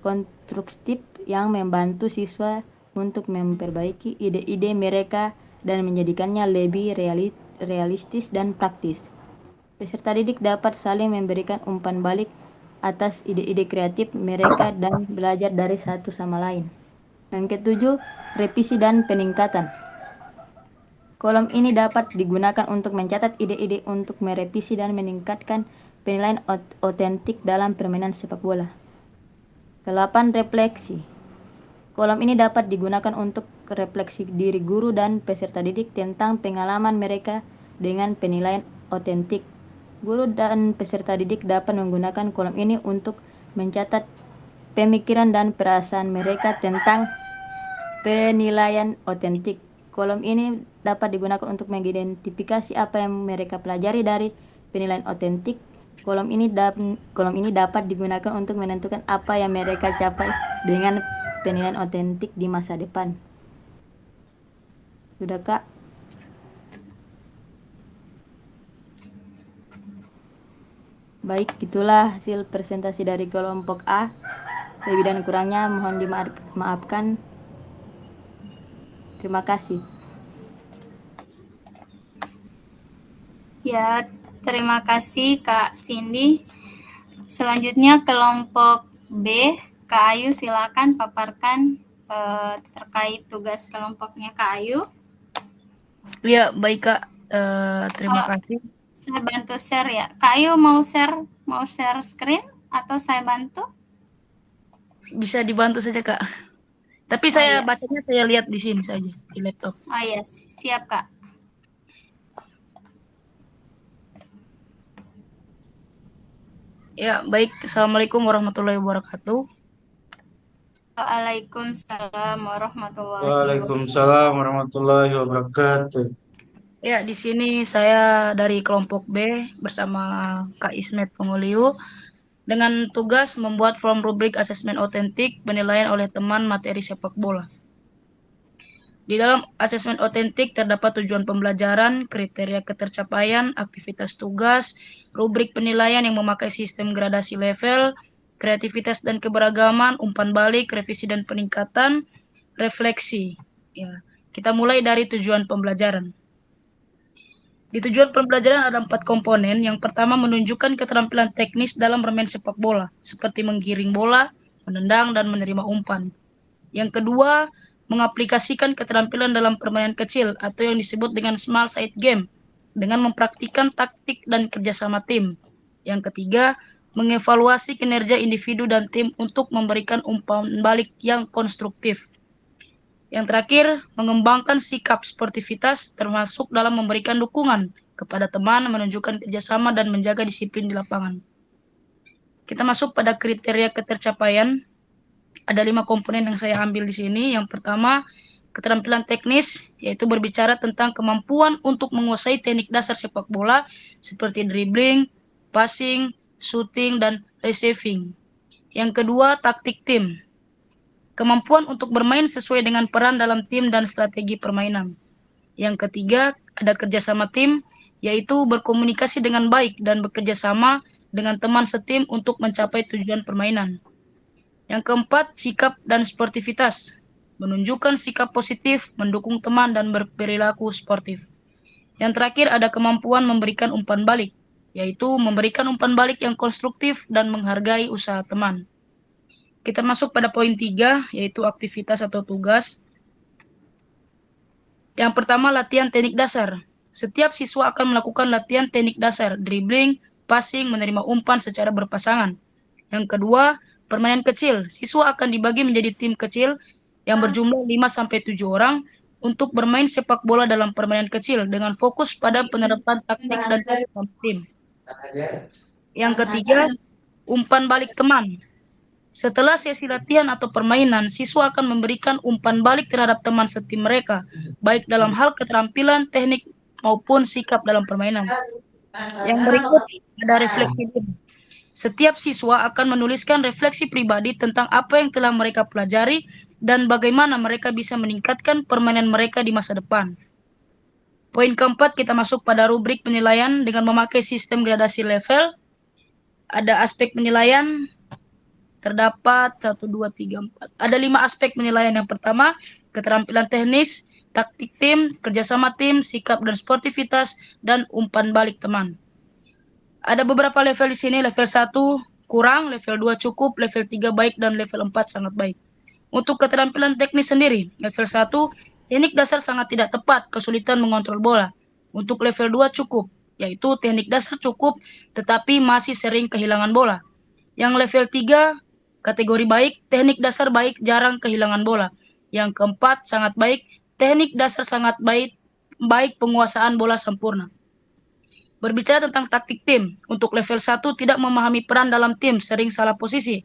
G: konstruktif yang membantu siswa untuk memperbaiki ide-ide mereka dan menjadikannya lebih realistis dan praktis. Peserta didik dapat saling memberikan umpan balik atas ide-ide kreatif mereka dan belajar dari satu sama lain. Yang ketujuh, revisi dan peningkatan. Kolom ini dapat digunakan untuk mencatat ide-ide untuk merevisi dan meningkatkan penilaian otentik dalam permainan sepak bola. Ke-8, refleksi. Kolom ini dapat digunakan untuk refleksi diri guru dan peserta didik tentang pengalaman mereka dengan penilaian otentik. Guru dan peserta didik dapat menggunakan kolom ini untuk mencatat pemikiran dan perasaan mereka tentang penilaian otentik. Kolom ini dapat digunakan untuk mengidentifikasi apa yang mereka pelajari dari penilaian otentik. Kolom ini dapat digunakan untuk menentukan apa yang mereka capai dengan penilaian otentik di masa depan. Sudah, Kak? Baik, itulah hasil presentasi dari kelompok A. Lebih dan kurangnya mohon dimaafkan. Terima kasih.
A: Ya, terima kasih Kak Cindy. Selanjutnya kelompok B, Kak Ayu silakan paparkan terkait tugas kelompoknya Kak Ayu.
B: Ya, baik, Kak. Terima kasih.
A: Saya bantu share ya. Kak Ayu mau share screen atau saya bantu?
B: Bisa dibantu saja, Kak. Tapi saya bacanya saya lihat di sini saja, di laptop.
A: Oh iya, siap Kak.
B: Ya, baik. Assalamualaikum warahmatullahi wabarakatuh.
A: Waalaikumsalam warahmatullahi wabarakatuh.
F: Waalaikumsalam warahmatullahi wabarakatuh.
B: Ya, di sini saya dari kelompok B bersama Kak Ismet Penguliu dengan tugas membuat form rubrik asesmen otentik penilaian oleh teman materi sepak bola. Di dalam asesmen otentik terdapat tujuan pembelajaran, kriteria ketercapaian, aktivitas tugas, rubrik penilaian yang memakai sistem gradasi level, kreativitas dan keberagaman, umpan balik, revisi dan peningkatan, refleksi. Ya, kita mulai dari tujuan pembelajaran. Di tujuan pembelajaran ada 4 komponen. Yang pertama menunjukkan keterampilan teknis dalam bermain sepak bola, seperti menggiring bola, menendang, dan menerima umpan. Yang kedua, mengaplikasikan keterampilan dalam permainan kecil atau yang disebut dengan small side game dengan mempraktikkan taktik dan kerjasama tim. Yang ketiga, mengevaluasi kinerja individu dan tim untuk memberikan umpan balik yang konstruktif. Yang terakhir, mengembangkan sikap sportivitas termasuk dalam memberikan dukungan kepada teman, menunjukkan kerjasama, dan menjaga disiplin di lapangan. Kita masuk pada kriteria ketercapaian. Ada 5 komponen yang saya ambil di sini. Yang pertama, keterampilan teknis, yaitu berbicara tentang kemampuan untuk menguasai teknik dasar sepak bola seperti dribbling, passing, shooting, dan receiving. Yang kedua, taktik tim. Kemampuan untuk bermain sesuai dengan peran dalam tim dan strategi permainan. Yang ketiga, ada kerjasama tim, yaitu berkomunikasi dengan baik dan bekerja sama dengan teman setim untuk mencapai tujuan permainan. Yang keempat, sikap dan sportivitas. Menunjukkan sikap positif, mendukung teman, dan berperilaku sportif. Yang terakhir, ada kemampuan memberikan umpan balik, yaitu memberikan umpan balik yang konstruktif dan menghargai usaha teman. Kita masuk pada poin 3, yaitu aktivitas atau tugas. Yang pertama, latihan teknik dasar. Setiap siswa akan melakukan latihan teknik dasar, dribbling, passing, menerima umpan secara berpasangan. Yang kedua, permainan kecil. Siswa akan dibagi menjadi tim kecil yang berjumlah 5-7 orang untuk bermain sepak bola dalam permainan kecil dengan fokus pada penerapan taktik dan tim. Yang ketiga, umpan balik teman. Setelah sesi latihan atau permainan, siswa akan memberikan umpan balik terhadap teman setim mereka, baik dalam hal keterampilan, teknik, maupun sikap dalam permainan. Yang berikut ada refleksi diri. Setiap siswa akan menuliskan refleksi pribadi tentang apa yang telah mereka pelajari dan bagaimana mereka bisa meningkatkan permainan mereka di masa depan. Poin keempat, kita masuk pada rubrik penilaian dengan memakai sistem gradasi level. Ada aspek penilaian, terdapat 1, 2, 3, 4. Ada 5 aspek penilaian. Yang pertama, keterampilan teknis, taktik tim, kerjasama tim, sikap dan sportivitas, dan umpan balik teman. Ada beberapa level di sini. Level 1 kurang, level 2 cukup, level 3 baik, dan level 4 sangat baik. Untuk keterampilan teknis sendiri, level 1, teknik dasar sangat tidak tepat, kesulitan mengontrol bola. Untuk level 2 cukup, yaitu teknik dasar cukup, tetapi masih sering kehilangan bola. Yang level 3, kategori baik, teknik dasar baik, jarang kehilangan bola. Yang keempat, sangat baik, teknik dasar sangat baik, penguasaan bola sempurna. Berbicara tentang taktik tim, untuk level 1 tidak memahami peran dalam tim, sering salah posisi.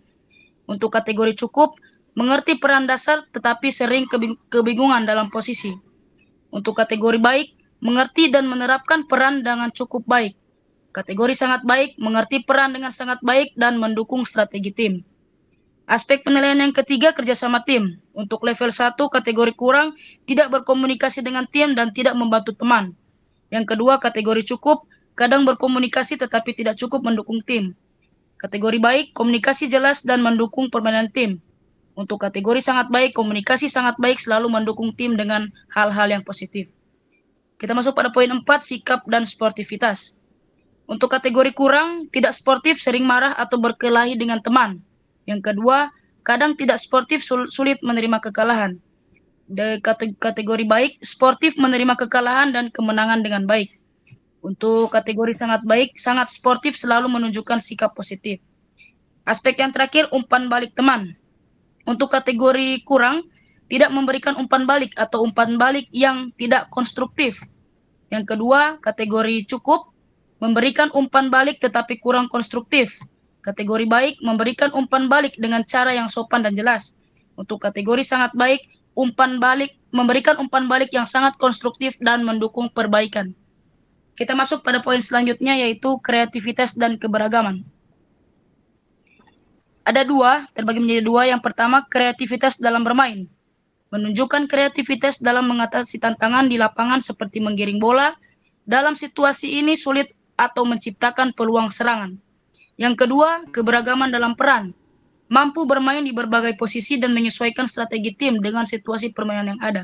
B: Untuk kategori cukup, mengerti peran dasar tetapi sering kebingungan dalam posisi. Untuk kategori baik, mengerti dan menerapkan peran dengan cukup baik. Kategori sangat baik, mengerti peran dengan sangat baik dan mendukung strategi tim. Aspek penilaian yang ketiga, kerjasama tim. Untuk level 1, kategori kurang, tidak berkomunikasi dengan tim dan tidak membantu teman. Yang kedua, kategori cukup, kadang berkomunikasi tetapi tidak cukup mendukung tim. Kategori baik, komunikasi jelas dan mendukung permainan tim. Untuk kategori sangat baik, komunikasi sangat baik, selalu mendukung tim dengan hal-hal yang positif. Kita masuk pada poin 4, sikap dan sportivitas. Untuk kategori kurang, tidak sportif, sering marah atau berkelahi dengan teman. Yang kedua, kadang tidak sportif, sulit menerima kekalahan. Di kategori baik, sportif, menerima kekalahan dan kemenangan dengan baik. Untuk kategori sangat baik, sangat sportif, selalu menunjukkan sikap positif. Aspek yang terakhir, umpan balik teman. Untuk kategori kurang, tidak memberikan umpan balik atau umpan balik yang tidak konstruktif. Yang kedua, kategori cukup, memberikan umpan balik tetapi kurang konstruktif. Kategori baik, memberikan umpan balik dengan cara yang sopan dan jelas. Untuk kategori sangat baik, memberikan umpan balik yang sangat konstruktif dan mendukung perbaikan. Kita masuk pada poin selanjutnya, yaitu kreativitas dan keberagaman. Ada 2, terbagi menjadi 2. Yang pertama, kreativitas dalam bermain. Menunjukkan kreativitas dalam mengatasi tantangan di lapangan seperti menggiring bola. Dalam situasi ini sulit atau menciptakan peluang serangan. Yang kedua, keberagaman dalam peran. Mampu bermain di berbagai posisi dan menyesuaikan strategi tim dengan situasi permainan yang ada.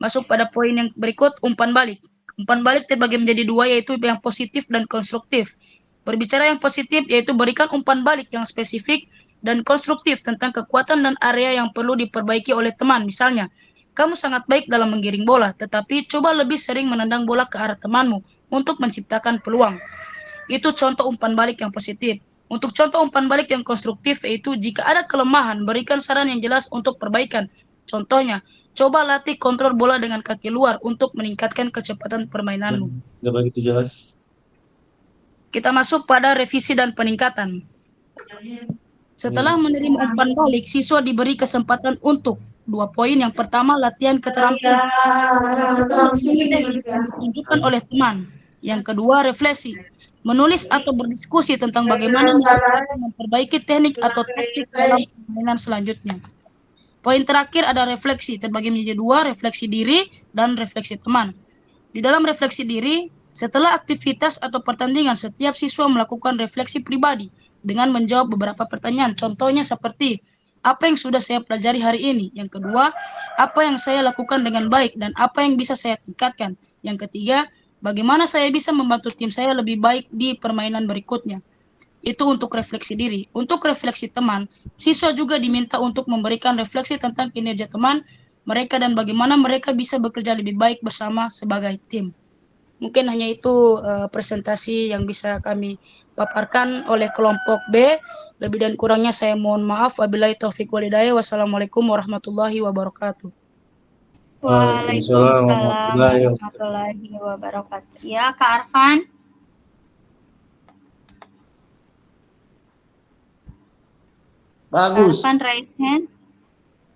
B: Masuk pada poin yang berikut, umpan balik. Umpan balik terbagi menjadi 2, yaitu yang positif dan konstruktif. Berbicara yang positif yaitu berikan umpan balik yang spesifik dan konstruktif tentang kekuatan dan area yang perlu diperbaiki oleh teman. Misalnya, kamu sangat baik dalam menggiring bola, tetapi coba lebih sering menendang bola ke arah temanmu untuk menciptakan peluang. Itu contoh umpan balik yang positif. Untuk contoh umpan balik yang konstruktif yaitu jika ada kelemahan, berikan saran yang jelas untuk perbaikan. Contohnya, coba latih kontrol bola dengan kaki luar untuk meningkatkan kecepatan permainanmu.
F: Nggak begitu jelas.
B: Kita masuk pada revisi dan peningkatan. Setelah menerima umpan balik, siswa diberi kesempatan untuk 2 poin. Yang pertama, latihan keterampilan ditunjukkan oleh teman. Yang kedua, refleksi, menulis atau berdiskusi tentang bagaimana memperbaiki teknik atau taktik dalam permainan selanjutnya. Poin terakhir ada refleksi, terbagi menjadi 2, refleksi diri dan refleksi teman. Di dalam refleksi diri, setelah aktivitas atau pertandingan, setiap siswa melakukan refleksi pribadi dengan menjawab beberapa pertanyaan. Contohnya seperti, apa yang sudah saya pelajari hari ini? Yang kedua, apa yang saya lakukan dengan baik dan apa yang bisa saya tingkatkan? Yang ketiga, bagaimana saya bisa membantu tim saya lebih baik di permainan berikutnya? Itu untuk refleksi diri. Untuk refleksi teman, siswa juga diminta untuk memberikan refleksi tentang kinerja teman mereka dan bagaimana mereka bisa bekerja lebih baik bersama sebagai tim. Mungkin hanya itu presentasi yang bisa kami paparkan oleh kelompok B. Lebih dan kurangnya saya mohon maaf. Wabillahi taufik walhidayah. Wassalamualaikum warahmatullahi wabarakatuh.
A: Waalaikumsalam warahmatullahi wabarakatuh. Ya, Kak Arfan.
E: Bagus,
A: Kak Arfan raise hand.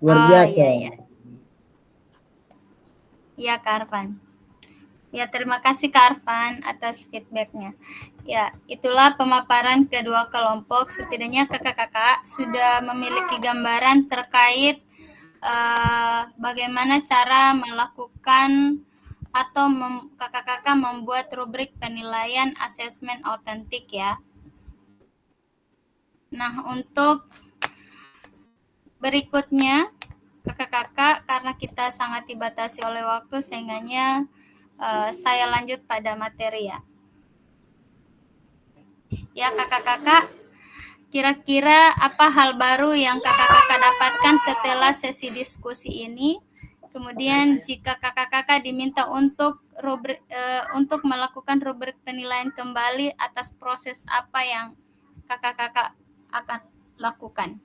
E: luar biasa.
A: Iya. Ya, Kak Arfan. Ya, terima kasih Kak Arfan atas feedbacknya. Ya, itulah pemaparan kedua kelompok. Setidaknya kakak-kakak sudah memiliki gambaran terkait bagaimana cara melakukan atau kakak-kakak membuat rubrik penilaian asesmen autentik ya. Nah, untuk berikutnya, kakak-kakak, karena kita sangat dibatasi oleh waktu, sehingganya saya lanjut pada materi ya. Ya, kakak-kakak, kira-kira apa hal baru yang kakak-kakak dapatkan setelah sesi diskusi ini? Kemudian jika kakak-kakak diminta untuk melakukan rubrik penilaian kembali atas proses apa yang kakak-kakak akan lakukan.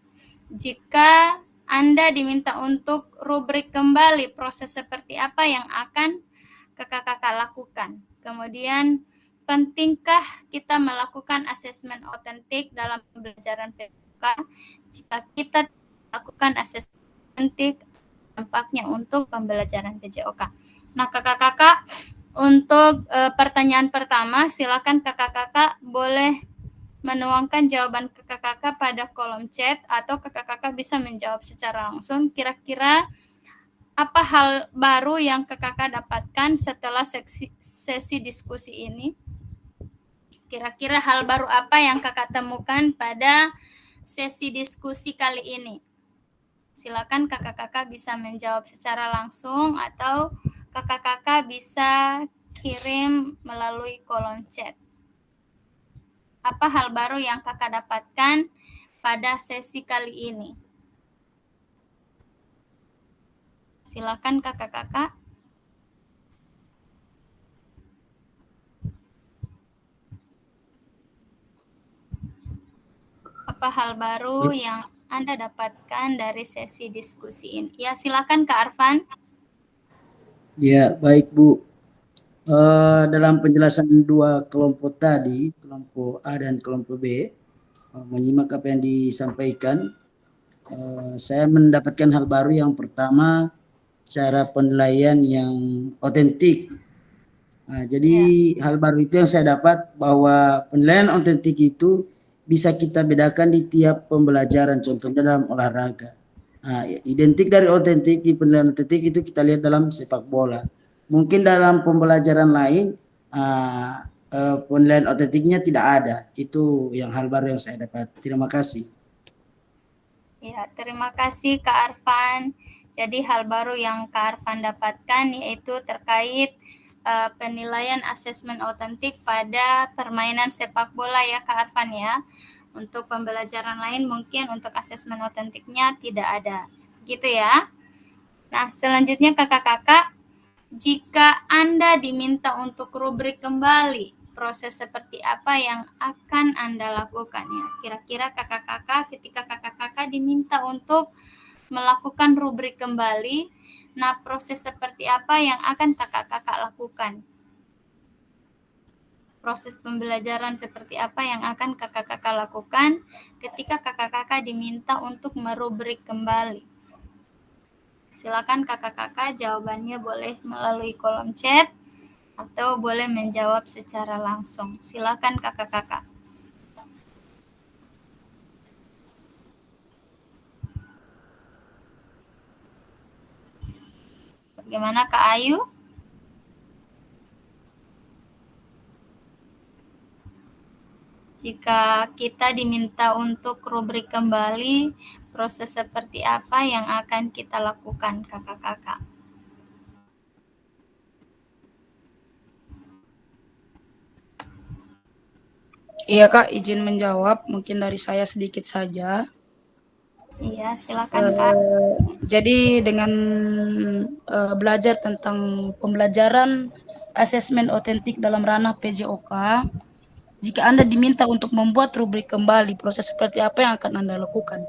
A: Jika Anda diminta untuk rubrik kembali, proses seperti apa yang akan kakak-kakak lakukan? Kemudian, pentingkah kita melakukan asesmen autentik dalam pembelajaran PJOK? Jika kita lakukan asesmen autentik, dampaknya untuk pembelajaran PJOK. Nah, kakak-kakak, untuk pertanyaan pertama, silakan kakak-kakak boleh menuangkan jawaban kakak-kakak pada kolom chat atau kakak-kakak bisa menjawab secara langsung. Kira-kira apa hal baru yang kakak-kakak dapatkan setelah sesi diskusi ini? Kira-kira hal baru apa yang kakak temukan pada sesi diskusi kali ini? Silakan kakak-kakak bisa menjawab secara langsung atau kakak-kakak bisa kirim melalui kolom chat. Apa hal baru yang kakak dapatkan pada sesi kali ini? Silakan kakak-kakak. Apa hal baru yang Anda dapatkan dari sesi diskusi ini? Ya, silakan Kak Arfan.
E: Ya, baik Bu. Dalam penjelasan dua kelompok tadi, kelompok A dan kelompok B, menyimak apa yang disampaikan, saya mendapatkan hal baru. Yang pertama, cara penilaian yang otentik. Nah, jadi hal baru itu yang saya dapat bahwa penilaian otentik itu bisa kita bedakan di tiap pembelajaran, contohnya dalam olahraga. Nah, identik dari otentik di penilaian otentik itu kita lihat dalam sepak bola. Mungkin dalam pembelajaran lain penilaian otentiknya tidak ada. Itu yang hal baru yang saya dapat. Terima kasih.
A: Ya, terima kasih Kak Arfan. Jadi hal baru yang Kak Arfan dapatkan yaitu terkait penilaian asesmen otentik pada permainan sepak bola ya Kak Arfan ya. Untuk pembelajaran lain mungkin untuk asesmen otentiknya tidak ada. Gitu ya. Nah, selanjutnya kakak-kakak, jika Anda diminta untuk rubrik kembali, proses seperti apa yang akan Anda lakukan ya? Kira-kira kakak-kakak ketika kakak-kakak diminta untuk melakukan rubrik kembali, nah proses seperti apa yang akan kakak-kakak lakukan? Proses pembelajaran seperti apa yang akan kakak-kakak lakukan ketika kakak-kakak diminta untuk merubrik kembali? Silakan kakak-kakak jawabannya boleh melalui kolom chat atau boleh menjawab secara langsung. Silakan kakak-kakak. Bagaimana Kak Ayu? Jika kita diminta untuk rubrik kembali, proses seperti apa yang akan kita lakukan, kakak-kakak?
B: Iya Kak, izin menjawab, mungkin dari saya sedikit saja.
A: Iya, silakan Kak.
B: Jadi dengan belajar tentang pembelajaran asesmen otentik dalam ranah PJOK, jika Anda diminta untuk membuat rubrik kembali, proses seperti apa yang akan Anda lakukan?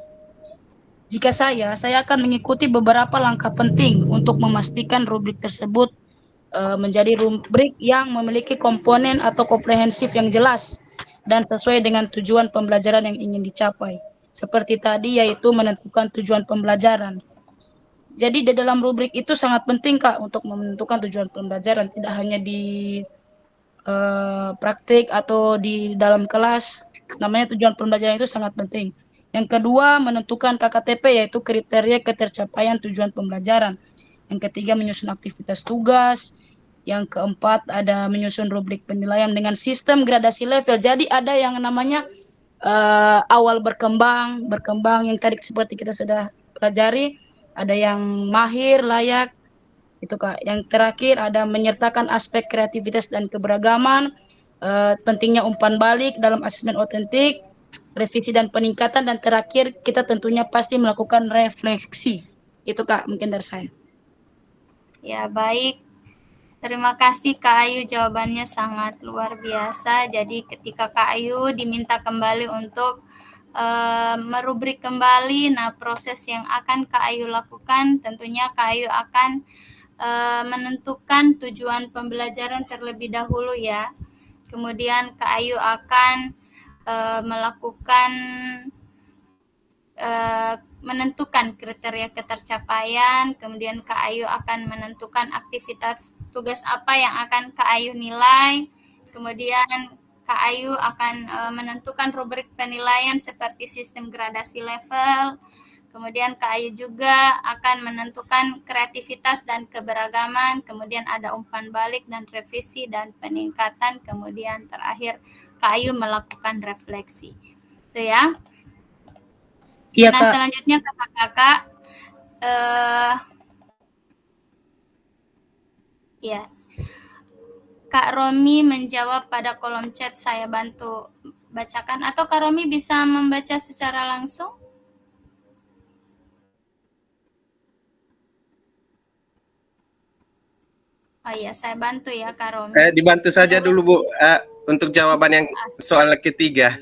B: Jika saya akan mengikuti beberapa langkah penting untuk memastikan rubrik tersebut menjadi rubrik yang memiliki komponen atau komprehensif yang jelas dan sesuai dengan tujuan pembelajaran yang ingin dicapai. Seperti tadi, yaitu menentukan tujuan pembelajaran. Jadi di dalam rubrik itu sangat penting Kak untuk menentukan tujuan pembelajaran, tidak hanya di praktik atau di dalam kelas. Namanya tujuan pembelajaran itu sangat penting. Yang kedua, menentukan KKTP, yaitu kriteria ketercapaian tujuan pembelajaran. Yang ketiga, menyusun aktivitas tugas. Yang keempat, ada menyusun rubrik penilaian dengan sistem gradasi level. Jadi ada yang namanya awal berkembang yang tadi seperti kita sudah pelajari. Ada yang mahir, layak, itu Kak. Yang terakhir ada menyertakan aspek kreativitas dan keberagaman, pentingnya umpan balik dalam asesmen otentik, revisi dan peningkatan, dan terakhir kita tentunya pasti melakukan refleksi. Itu Kak, mungkin dari saya.
A: Ya, baik. Terima kasih Kak Ayu, jawabannya sangat luar biasa. Jadi ketika Kak Ayu diminta kembali untuk merubrik kembali, nah proses yang akan Kak Ayu lakukan tentunya Kak Ayu akan menentukan tujuan pembelajaran terlebih dahulu ya. Kemudian Kak Ayu akan melakukan menentukan kriteria ketercapaian, kemudian Kak Ayu akan menentukan aktivitas tugas apa yang akan Kak Ayu nilai, kemudian Kak Ayu akan menentukan rubrik penilaian seperti sistem gradasi level, kemudian Kak Ayu juga akan menentukan kreativitas dan keberagaman, kemudian ada umpan balik dan revisi dan peningkatan, kemudian terakhir Kak Ayu melakukan refleksi. Itu ya.
B: Iya,
A: Nah,
B: Kak.
A: selanjutnya kakak-kakak, ya, Kak Romi menjawab pada kolom chat, saya bantu bacakan, atau Kak Romi bisa membaca secara langsung? Oh iya, saya bantu ya Kak Romi.
H: Dibantu saja dulu Bu, untuk jawaban yang soal ketiga.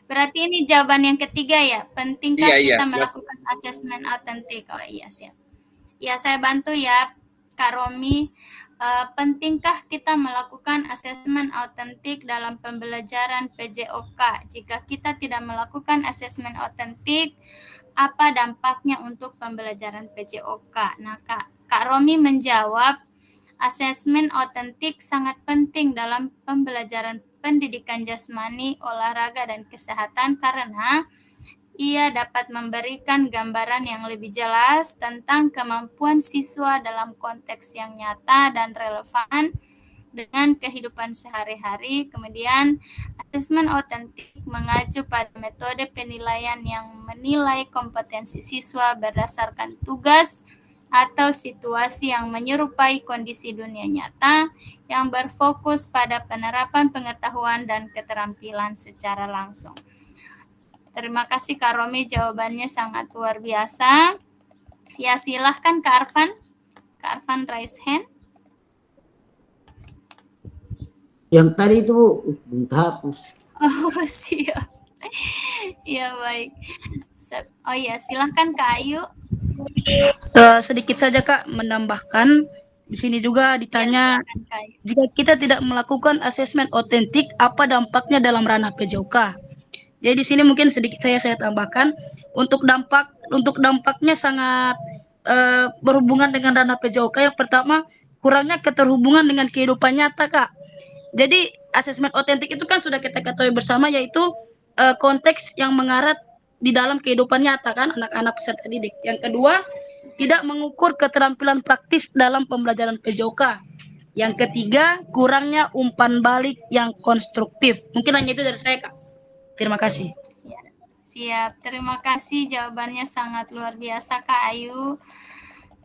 A: Berarti ini jawaban yang ketiga ya, pentingkah
H: Iya,
A: kita
H: Mas.
A: melakukan asesmen otentik? Oh iya, siap. Ya, saya bantu ya Kak Romi. Pentingkah kita melakukan asesmen otentik dalam pembelajaran PJOK? Jika kita tidak melakukan asesmen otentik, apa dampaknya untuk pembelajaran PJOK? Nah, Kak Romi menjawab, asesmen otentik sangat penting dalam pembelajaran pendidikan jasmani, olahraga, dan kesehatan karena ia dapat memberikan gambaran yang lebih jelas tentang kemampuan siswa dalam konteks yang nyata dan relevan dengan kehidupan sehari-hari. Kemudian, asesmen otentik mengacu pada metode penilaian yang menilai kompetensi siswa berdasarkan tugas atau situasi yang menyerupai kondisi dunia nyata yang berfokus pada penerapan pengetahuan dan keterampilan secara langsung. Terima kasih Kak Romi, jawabannya sangat luar biasa. Ya, silahkan Kak Arfan. Kak Arfan raise hand.
E: Yang tadi itu Bu, belum hapus.
A: Oh, siap. Ya, baik. Oh ya, silahkan Kak Ayu.
B: Sedikit saja Kak menambahkan, di sini juga ditanya,
A: Silakan, Kak Ayu.
B: jika kita tidak melakukan asesmen otentik, apa dampaknya dalam ranah PJOK? Jadi di sini mungkin sedikit saya tambahkan, untuk dampaknya sangat berhubungan dengan ranah PJOK. Yang pertama, kurangnya keterhubungan dengan kehidupan nyata Kak. Jadi asesmen otentik itu kan sudah kita ketahui bersama, yaitu konteks yang mengarah di dalam kehidupan nyata kan anak-anak peserta didik. Yang kedua, tidak mengukur keterampilan praktis dalam pembelajaran PJOK. Yang ketiga, kurangnya umpan balik yang konstruktif. Mungkin hanya itu dari saya Kak. Terima kasih.
A: Ya, siap, terima kasih, jawabannya sangat luar biasa Kak Ayu.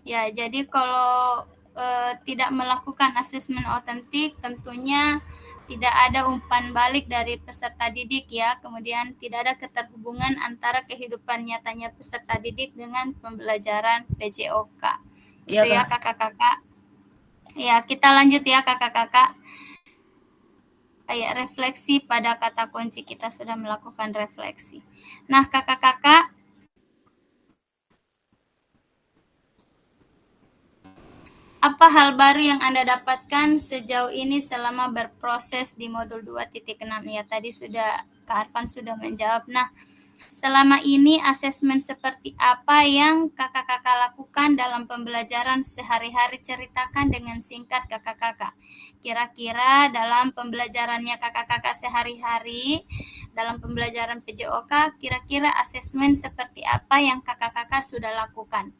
A: Ya, jadi kalau tidak melakukan asesmen otentik, tentunya tidak ada umpan balik dari peserta didik ya, kemudian tidak ada keterhubungan antara kehidupan nyatanya peserta didik dengan pembelajaran PJOK. Itu ya kakak-kakak. Ya, kita lanjut ya kakak-kakak. Ya, refleksi pada kata kunci, kita sudah melakukan refleksi. Nah, kakak-kakak, apa hal baru yang Anda dapatkan sejauh ini selama berproses di modul 2.6? Ya, tadi sudah Kak Arfan sudah menjawab. Nah, selama ini asesmen seperti apa yang kakak-kakak lakukan dalam pembelajaran sehari-hari? Ceritakan dengan singkat kakak-kakak. Kira-kira dalam pembelajarannya kakak-kakak sehari-hari, dalam pembelajaran PJOK, kira-kira asesmen seperti apa yang kakak-kakak sudah lakukan?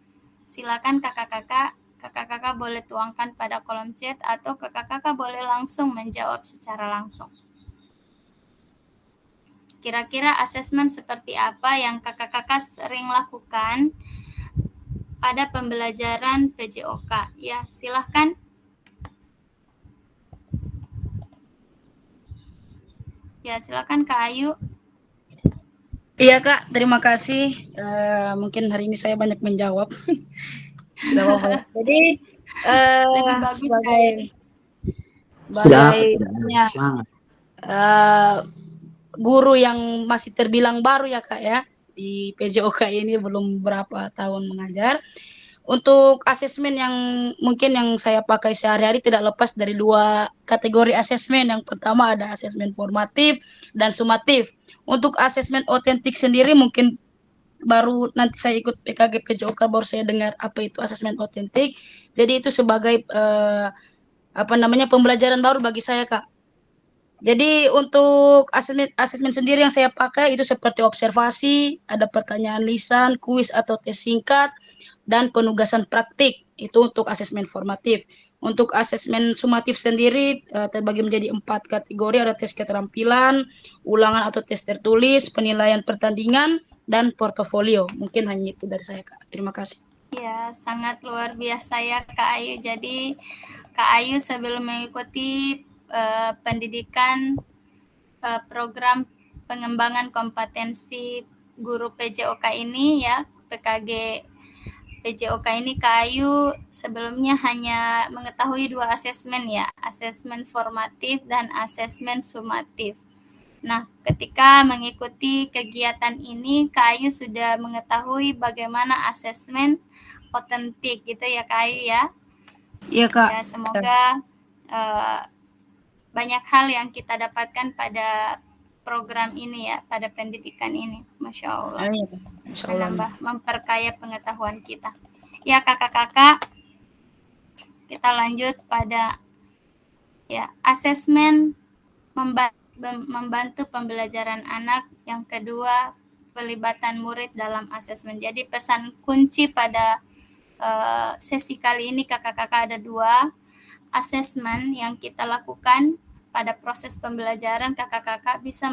A: Silakan kakak-kakak boleh tuangkan pada kolom chat atau kakak-kakak boleh langsung menjawab secara langsung. Kira-kira asesmen seperti apa yang kakak-kakak sering lakukan pada pembelajaran PJOK? Ya, silahkan. Ya, silakan Kak Ayu.
B: Iya Kak, terima kasih. Mungkin hari ini saya banyak menjawab. Jadi
A: Lebih bagus
B: sebagai
E: Semangat.
B: guru yang masih terbilang baru ya Kak ya, di PJOK ini belum berapa tahun mengajar. Untuk asesmen yang mungkin yang saya pakai sehari-hari tidak lepas dari dua kategori asesmen. Yang pertama ada asesmen formatif dan sumatif. Untuk asesmen otentik sendiri mungkin baru nanti saya ikut PKG PJOK baru saya dengar apa itu asesmen otentik. Jadi itu sebagai pembelajaran baru bagi saya Kak. Jadi untuk asesmen sendiri yang saya pakai itu seperti observasi, ada pertanyaan lisan, kuis atau tes singkat, dan penugasan praktik. Itu untuk asesmen formatif. Untuk asesmen sumatif sendiri terbagi menjadi 4 kategori, ada tes keterampilan, ulangan atau tes tertulis, penilaian pertandingan, dan portofolio. Mungkin hanya itu dari saya Kak. Terima kasih.
A: Ya, sangat luar biasa ya Kak Ayu. Jadi Kak Ayu sebelum mengikuti pendidikan program pengembangan kompetensi guru PJOK ini ya, PKG PJOK ini Kak Ayu sebelumnya hanya mengetahui 2 asesmen ya, asesmen formatif dan asesmen sumatif. Nah, ketika mengikuti kegiatan ini, Kak Ayu sudah mengetahui bagaimana asesmen otentik gitu ya Kak Ayu ya.
B: Iya Kak.
A: Ya, semoga banyak hal yang kita dapatkan pada program ini ya, pada pendidikan ini. Masya Allah. Menambah, memperkaya pengetahuan kita. Ya kakak-kakak, kita lanjut pada ya asesmen membantu pembelajaran anak. Yang kedua, pelibatan murid dalam asesmen. Jadi pesan kunci pada sesi kali ini kakak-kakak ada 2 asesmen yang kita lakukan pada proses pembelajaran kakak-kakak bisa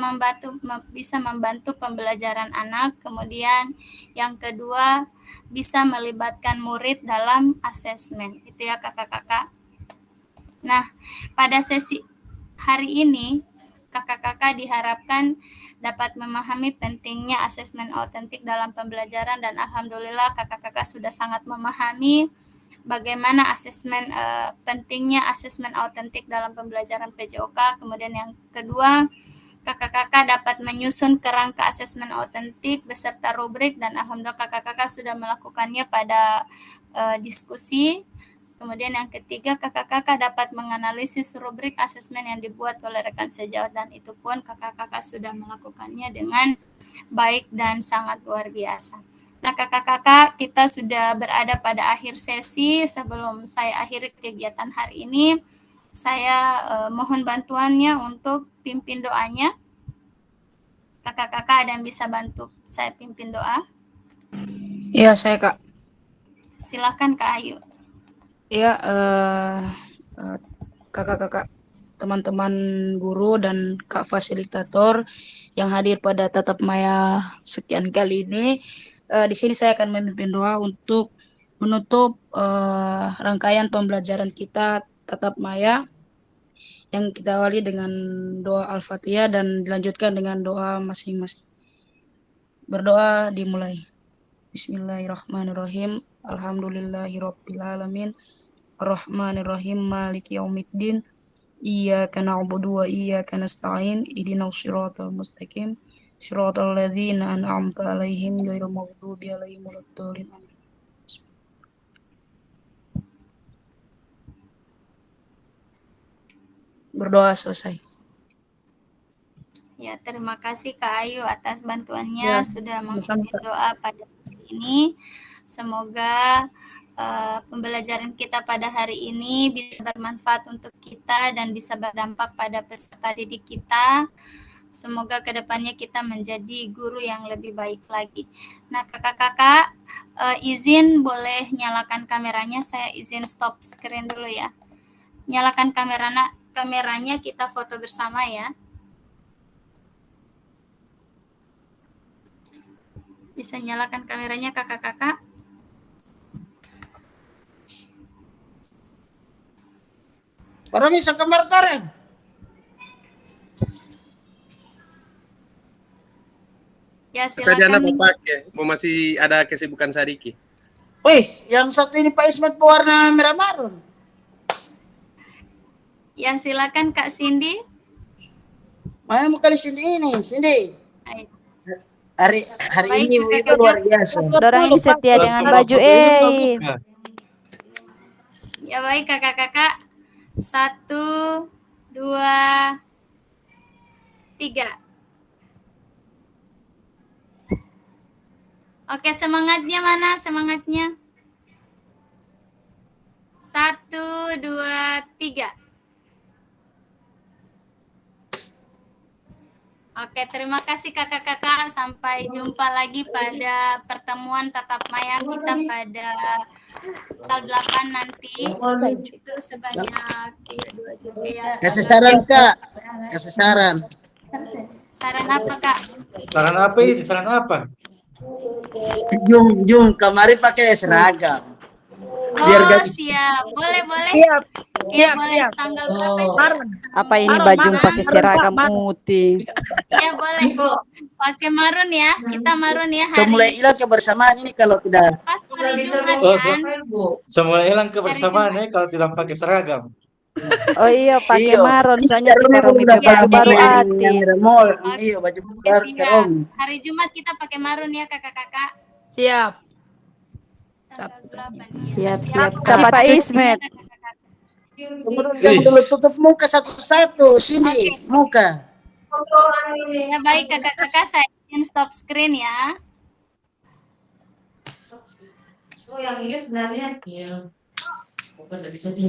A: membantu pembelajaran anak. Kemudian yang kedua bisa melibatkan murid dalam asesmen. Itu ya kakak-kakak. Nah, pada sesi hari ini kakak-kakak diharapkan dapat memahami pentingnya asesmen autentik dalam pembelajaran, dan alhamdulillah kakak-kakak sudah sangat memahami bagaimana pentingnya asesmen autentik dalam pembelajaran PJOK. Kemudian yang kedua, kakak-kakak dapat menyusun kerangka asesmen autentik beserta rubrik, dan alhamdulillah kakak-kakak sudah melakukannya pada diskusi. Kemudian yang ketiga, kakak-kakak dapat menganalisis rubrik asesmen yang dibuat oleh rekan sejawat, dan itu pun kakak-kakak sudah melakukannya dengan baik dan sangat luar biasa. Nah, kakak-kakak, kita sudah berada pada akhir sesi. Sebelum saya akhiri kegiatan hari ini, saya mohon bantuannya untuk pimpin doanya. Kakak-kakak ada yang bisa bantu saya pimpin doa?
B: Iya, saya Kak.
A: Silakan Kak Ayu.
B: Ya, kakak-kakak, teman-teman guru dan Kak fasilitator yang hadir pada tatap maya sekian kali ini. Di sini saya akan memimpin doa untuk menutup rangkaian pembelajaran kita tatap maya yang kita awali dengan doa Al-Fatihah dan dilanjutkan dengan doa masing-masing. Berdoa dimulai. Bismillahirrahmanirrahim. Alhamdulillahirabbil alamin. Ar-Rahmanir-Rahim, Maliki Yaumiddin. Iyyaka na'budu wa iyyaka nasta'in. Ihdinas shiratal mustaqim. Shiratal ladzina an'amta 'alaihim ghairil maghdubi 'alaihim waladdallin. Berdoa selesai.
A: Ya, terima kasih Kak Ayu atas bantuannya sudah memimpin doa pada hari ini. Semoga pembelajaran kita pada hari ini bisa bermanfaat untuk kita dan bisa berdampak pada peserta didik kita. Semoga kedepannya kita menjadi guru yang lebih baik lagi. Nah, kakak-kakak, izin boleh nyalakan kameranya. Saya izin stop screen dulu ya. Nyalakan kameranya, kita foto bersama ya. Bisa nyalakan kameranya kakak-kakak.
E: Para bisa kamar taren.
A: Ya,
H: Kak Jana
A: silakan.
H: mau pakai, mau masih ada kesibukan sedikit.
E: Wih, yang satu ini Pak Ismet pewarna merah marun.
A: Ya, silakan Kak Cindy.
E: Mana mau kali Cindy.
A: Ayo.
E: Hari
A: Baik,
E: ini
A: kakak
E: itu luar biasa.
C: Dorang ini setia dengan baju
A: Ya baik kakak-kakak. 1, 2, 3. Oke, semangatnya mana? Semangatnya. 1, 2, 3. Oke, terima kasih kakak-kakak. Sampai jumpa lagi pada pertemuan tatap maya kita pada tanggal 8 nanti. Itu sebanyak 2 jam ya.
E: Kasih saran Kak. Kasih saran.
A: Saran apa Kak?
F: Saran apa ini? Saran apa?
E: Jung kemarin pakai seragam.
A: Oh, siap. Boleh.
B: Siap.
A: Iya, boleh. Tanggal berapa itu?
C: Apa ini baju pakai seragam putih?
A: Iya, boleh. Pakai marun ya. Kita marun ya
E: So mulai
A: hari
E: hilang kebersamaan ini kalau tidak.
A: pas hari Jumat kan.
F: Semua hilang kebersamaan ya kalau tidak pakai seragam.
C: Oh iya, pakai
E: Iyo.
C: maron soalnya kita Romi
A: Iya,
C: baju baru
A: jadi
C: hati.
E: Iya, baju
A: Oke,
E: baru
A: siap.
E: Romi.
A: Hari Jumat kita pakai marun ya kakak-kakak.
B: Siap.
A: Tanggal 8.
C: Siap. Siapa Ismet?
A: Kakak-kakak.
E: Yang dulu tutup muka satu-satu, sini muka.
A: Ya baik kakak-kakak, saya ingin stop screen ya.
I: Oh yang ini sebenarnya yang bukan bisa tinggi.